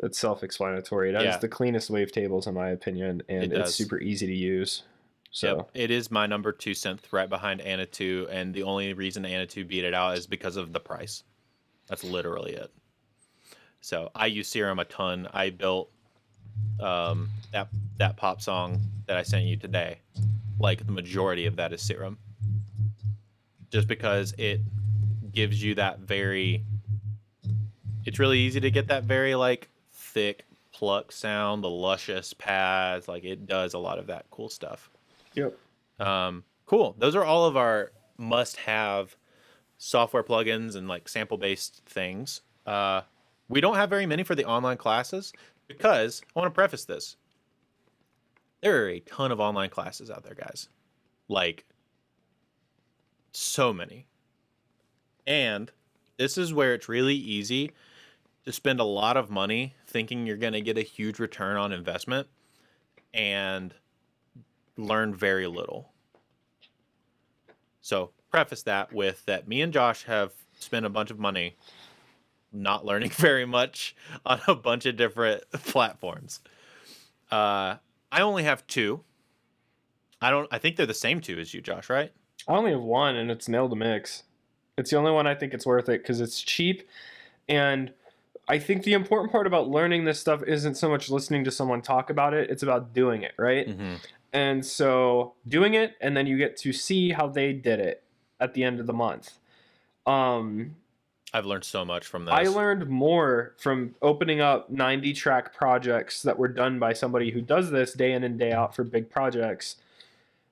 It's self-explanatory. It has the cleanest wavetables in my opinion, and it's super easy to use. So
it is my number 2 synth right behind Anna 2, and the only reason Anna 2 beat it out is because of the price. That's literally it. So I use Serum a ton. I built that pop song that I sent you today, like the majority of that is Serum, just because it gives you that it's really easy to get that very like thick pluck sound, the luscious pads, like it does a lot of that cool stuff. Cool. Those are all of our must-have software plugins and like sample-based things. We don't have very many for the online classes, because I want to preface this. There are a ton of online classes out there, guys. Like, so many. And this is where it's really easy to spend a lot of money thinking you're going to get a huge return on investment and learn very little. So, preface that with that me and Josh have spend a bunch of money not learning very much on a bunch of different platforms. I only have two. I think they're the same two as you, Josh, right?
I only have one, and it's Nail the Mix. It's the only one I think it's worth it because it's cheap. And I think the important part about learning this stuff isn't so much listening to someone talk about it. It's about doing it, right?
Mm-hmm.
And so doing it, and then you get to see how they did it at the end of the month.
I've learned so much from this.
I learned more from opening up 90-track projects that were done by somebody who does this day in and day out for big projects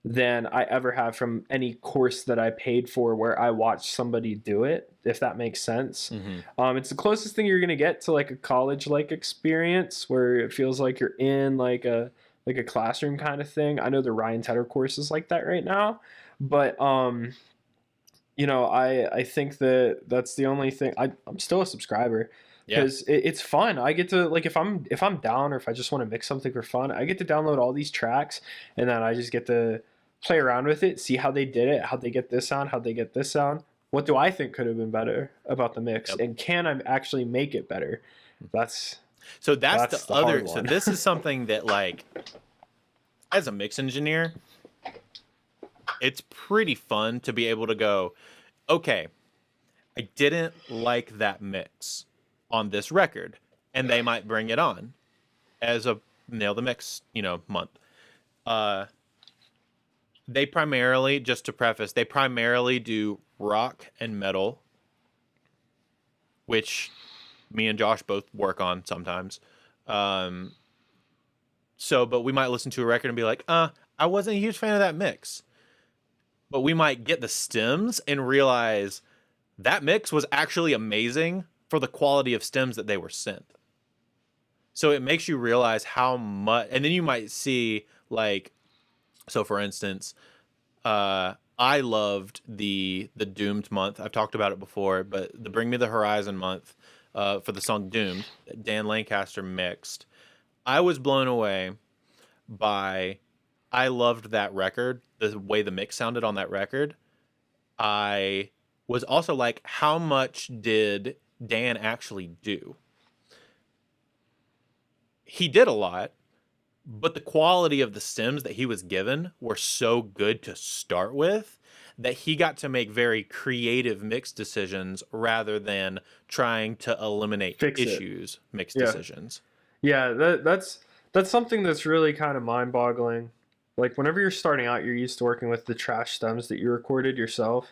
than I ever have from any course that I paid for where I watched somebody do it, if that makes sense.
Mm-hmm.
It's the closest thing you're going to get to like a college-like experience where it feels like you're in like a classroom kind of thing. I know the Ryan Tedder course is like that right now, but you know, I think that's the only thing. I'm still a subscriber because it's fun. I get to, like, if I'm down or if I just want to mix something for fun, I get to download all these tracks and then I just get to play around with it, see how they did it, how they get this sound, how they get this sound. What do I think could have been better about the mix, and can I actually make it better? That's
the other.
So
this is something that, like, as a mix engineer, it's pretty fun to be able to go, okay, I didn't like that mix on this record, and they might bring it on as a Nail the Mix, month. They primarily, just to preface, they primarily do rock and metal, which me and Josh both work on sometimes. But we might listen to a record and be like, I wasn't a huge fan of that mix. But we might get the stems and realize that mix was actually amazing for the quality of stems that they were sent. So it makes you realize how much, and then you might see, like, so for instance, I loved the Doomed month. I've talked about it before, but the Bring Me the Horizon month for the song Doomed that Dan Lancaster mixed. I was blown away by, I loved that record, the way the mix sounded on that record. I was also like, how much did Dan actually do? He did a lot, but the quality of the stems that he was given were so good to start with that he got to make very creative mix decisions rather than trying to eliminate mix decisions.
Yeah, that's something that's really kind of mind-boggling. Like, whenever you're starting out, you're used to working with the trash stems that you recorded yourself.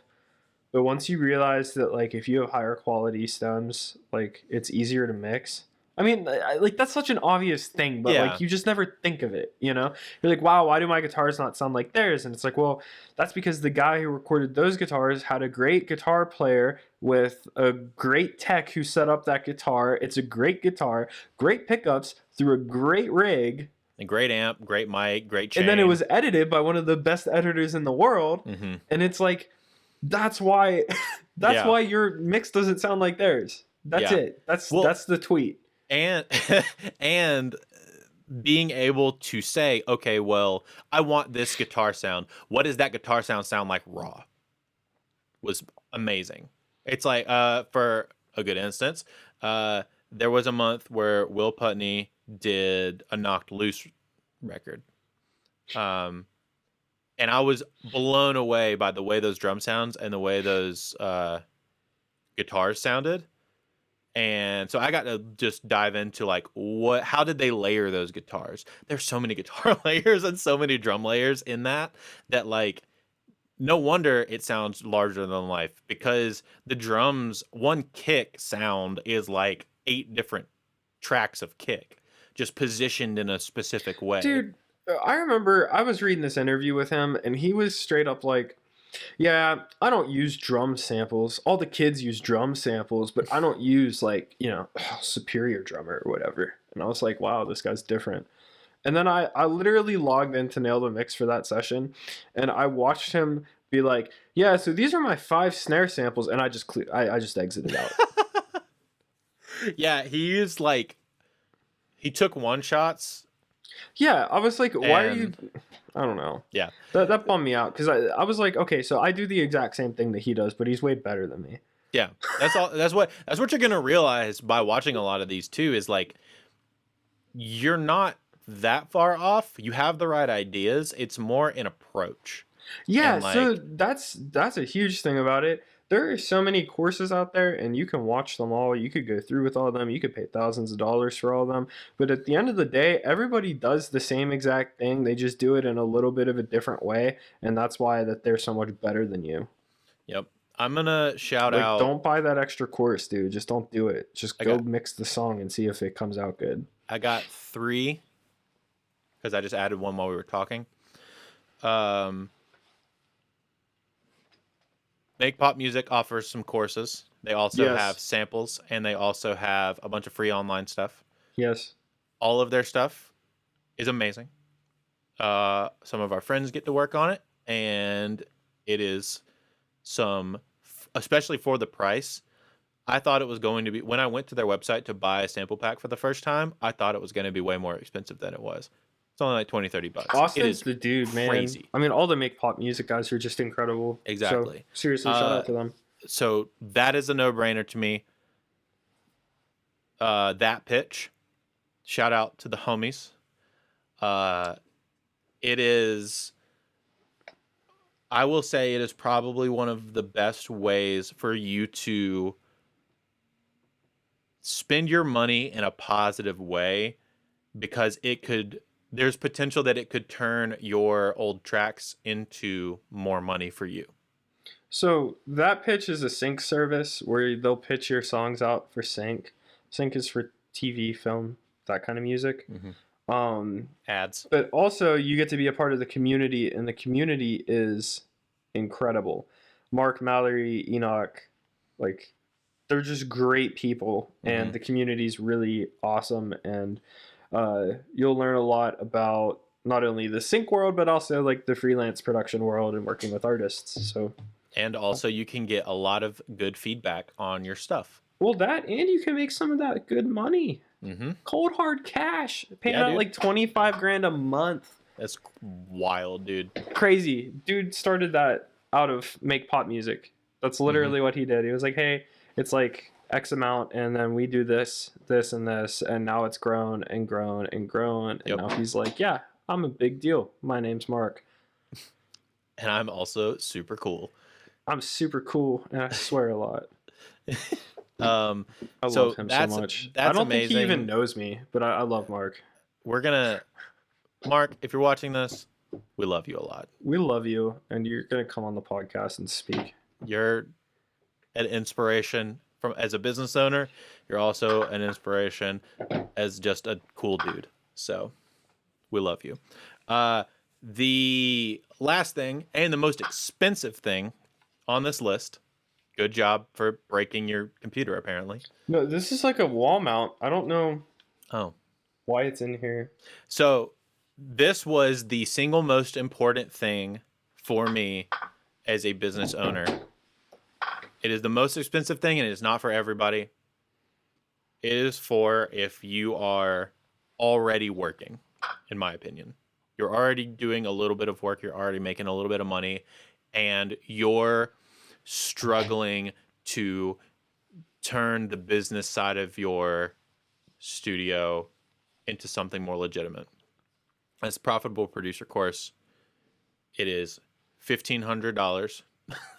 But once you realize that, like, if you have higher quality stems, like, it's easier to mix. I mean, like, that's such an obvious thing, but like, you just never think of it, you know? You're like, wow, why do my guitars not sound like theirs? And it's like, well, that's because the guy who recorded those guitars had a great guitar player with a great tech who set up that guitar. It's a great guitar, great pickups through a great rig.
A great amp, great mic, great chain.
And then it was edited by one of the best editors in the world.
Mm-hmm.
And it's like, that's why why your mix doesn't sound like theirs. That's it. That's the tweet.
And being able to say, okay, well, I want this guitar sound. What does that guitar sound like raw? Was amazing. It's like, for a good instance, there was a month where Will Putney did a Knocked Loose record. And I was blown away by the way those drum sounds and the way those guitars sounded. And so I got to just dive into, like, how did they layer those guitars? There's so many guitar layers and so many drum layers in that, like, no wonder it sounds larger than life, because the drums, one kick sound is like 8 different tracks of kick, just positioned in a specific way.
Dude, I remember I was reading this interview with him, and he was straight up like, yeah, I don't use drum samples. All the kids use drum samples, but I don't use, like, Superior Drummer or whatever. And I was like, wow, this guy's different. And then I literally logged into Nail the Mix for that session, and I watched him be like, yeah, so these are my 5 snare samples, and I just exited out.
Yeah, he took one shots.
Yeah, I was like, why are you... I don't know.
Yeah.
That bummed me out, because I was like, okay, so I do the exact same thing that he does, but he's way better than me.
Yeah, that's all. That's what you're gonna realize by watching a lot of these too. Is like you're not that far off. You have the right ideas. It's more an approach,
Yeah,
and
so
like
that's a huge thing about it. There are so many courses out there, and you can watch them all. You could go through with all of them. You could pay thousands of dollars for all of them. But at the end of the day, everybody does the same exact thing. They just do it in a little bit of a different way, and that's why that they're so much better than you.
yep. I'm gonna shout
Like,
out.
don't buy that extra course, dude. Just don't do it. Just
I
go
got
mix the song and see if it comes out good.
I got 3 because I just added one while we were talking. Um, Make Pop Music offers some courses. They also have
Yes.
samples, and they also have a bunch of free online stuff.
Yes.
All of their stuff is amazing. Some of our friends get to work on it, and it is especially for the price. I thought it was going to be, when I went to their website to buy a sample pack for the first time, I thought it was going to be way more expensive than it was. It's only like 20, 30 bucks. It
Austin's
is
the dude, man.
crazy.
I mean, all the Make Pop Music guys are just incredible.
Exactly.
So, seriously, shout out to them.
So that is a no-brainer to me. That pitch, shout out to the homies. It is, I will say it is probably one of the best ways for you to spend your money in a positive way, because there's potential that it could turn your old tracks into more money for you.
So that pitch is a sync service where they'll pitch your songs out for sync. Sync is for TV, film, that kind of music.
Ads.
But also you get to be a part of the community, and the community is incredible. Mark, Mallory, Enoch, like they're just great people, and the community is really awesome. And you'll learn a lot about not only the sync world, but also like the freelance production world and working with artists. So.
And also you can get a lot of good feedback on your stuff.
Well, that, and you can make some of that good money. Cold hard cash, paying out
dude.
like 25 grand a month.
That's wild, dude.
Crazy. Dude started that out of Make Pop Music. That's literally what he did. He was like, hey, it's like X amount, and then we do this, this, and this, and now it's grown and grown and grown. And now he's like, yeah, I'm a big deal. My name's Mark.
And I'm also super cool.
I'm super cool, and I swear a lot. I
so
love him so much.
That's
I don't
amazing.
think he even knows me, but I love Mark.
Mark, if you're watching this, we love you a lot.
We love you, and you're gonna come on the podcast and speak.
You're an inspiration as a business owner. You're also an inspiration as just a cool dude. So we love you. The last thing and the most expensive thing on this list. Good job for breaking your computer, apparently.
No, this is like a wall mount. I don't know why it's in here.
So this was the single most important thing for me as a business owner. It is the most expensive thing, and it is not for everybody. It is for if you are already working, in my opinion. You're already doing a little bit of work. You're already making a little bit of money, and you're struggling to turn the business side of your studio into something more legitimate. As a profitable producer course, it is $1,500.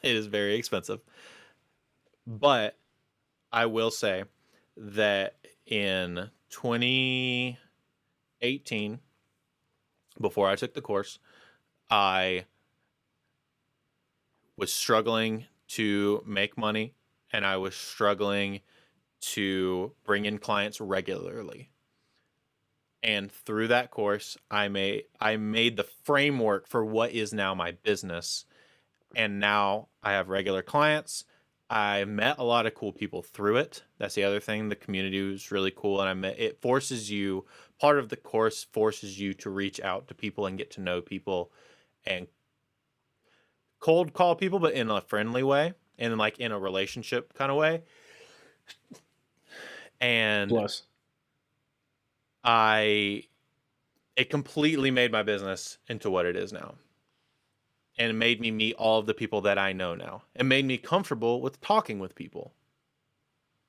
It is very expensive. But I will say that in 2018, before I took the course, I was struggling to make money, and I was struggling to bring in clients regularly. And through that course, I made the framework for what is now my business. And now I have regular clients. I met a lot of cool people through it. That's the other thing. The community was really cool. And part of the course forces you to reach out to people and get to know people and cold call people, but in a friendly way and like in a relationship kind of way. And
Bless.
it completely made my business into what it is now. and it made me meet all of the people that I know now. It made me comfortable with talking with people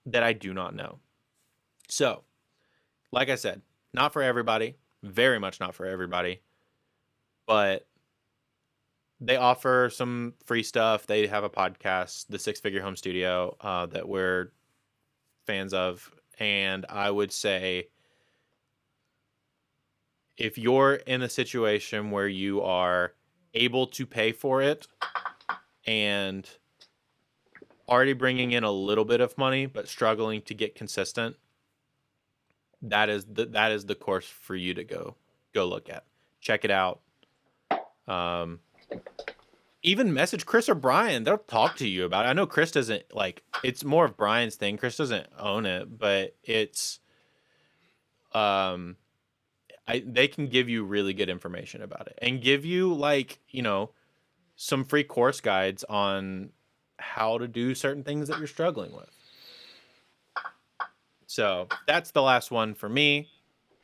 that I do not know. So, like I said, not for everybody, very much not for everybody, but they offer some free stuff. They have a podcast, the Six Figure Home Studio, that we're fans of. And I would say, if you're in a situation where you are able to pay for it and already bringing in a little bit of money, but struggling to get consistent, that is the course for you to go look at. Check it out. Even message Chris or Brian. They'll talk to you about it. I know Chris doesn't, like, it's more of Brian's thing. Chris doesn't own it, but it's, they can give you really good information about it and give you, like, you know, some free course guides on how to do certain things that you're struggling with. So that's the last one for me.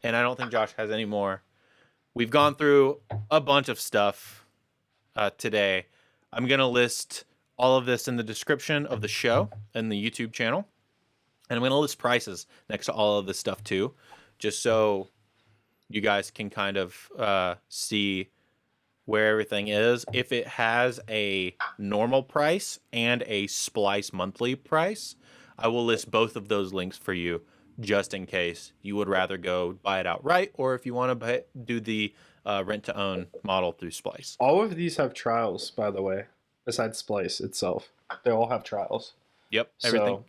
And I don't think Josh has any more. We've gone through a bunch of stuff today. I'm going to list all of this in the description of the show and the YouTube channel. And I'm going to list prices next to all of this stuff too, just so you guys can kind of see where everything is. If it has a normal price and a Splice monthly price, I will list both of those links for you, just in case you would rather go buy it outright, or if you want to do the rent-to-own model through Splice.
All of these have trials, by the way, besides Splice itself. They all have trials.
Yep, everything. So,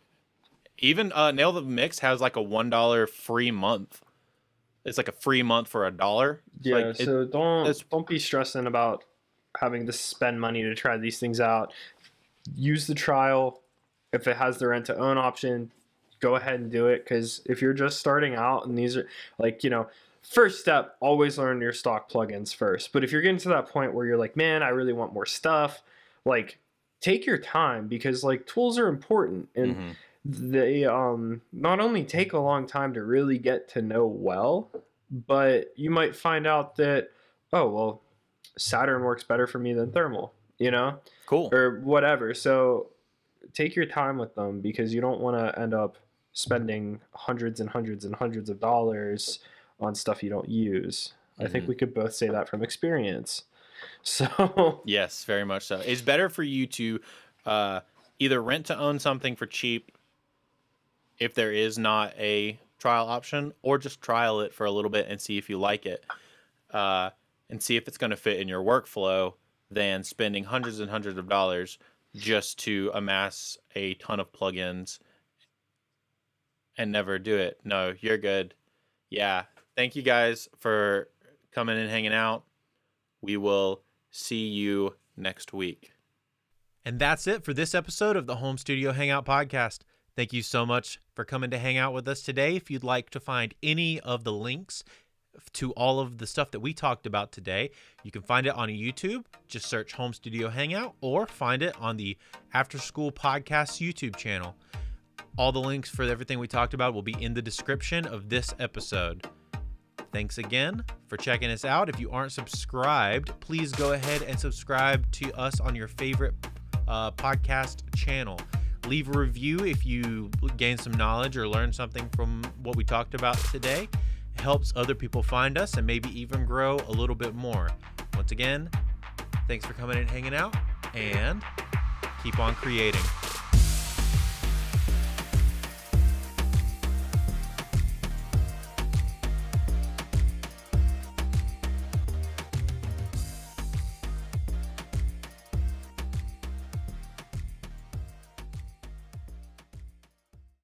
even Nail the Mix has like a $1 free month. It's like a free month for $1.
Yeah, like so don't be stressing about having to spend money to try these things out. Use the trial. If it has the rent-to-own option, go ahead and do it. Because if you're just starting out and these are, like, you know, first step, always learn your stock plugins first. But if you're getting to that point where you're like, man, I really want more stuff, like, take your time, because, like, tools are important. And they not only take a long time to really get to know well, but you might find out that, oh, well, Saturn works better for me than thermal, you know?
Cool.
Or whatever. So take your time with them, because you don't want to end up spending hundreds and hundreds and hundreds of dollars on stuff you don't use. I think we could both say that from experience. So
yes, very much so. It's better for you to either rent to own something for cheap if there is not a trial option, or just trial it for a little bit and see if you like it, and see if it's going to fit in your workflow, than spending hundreds and hundreds of dollars just to amass a ton of plugins and never do it. No, you're good. Yeah. Thank you guys for coming and hanging out. We will see you next week. And that's it for this episode of the Home Studio Hangout Podcast. Thank you so much for coming to hang out with us today. If you'd like to find any of the links to all of the stuff that we talked about today, you can find it on YouTube. Just search Home Studio Hangout, or find it on the After School Podcast YouTube channel. All the links for everything we talked about will be in the description of this episode. Thanks again for checking us out. If you aren't subscribed, please go ahead and subscribe to us on your favorite podcast channel. Leave a review if you gain some knowledge or learn something from what we talked about today. It helps other people find us and maybe even grow a little bit more. Once again, thanks for coming and hanging out, and keep on creating.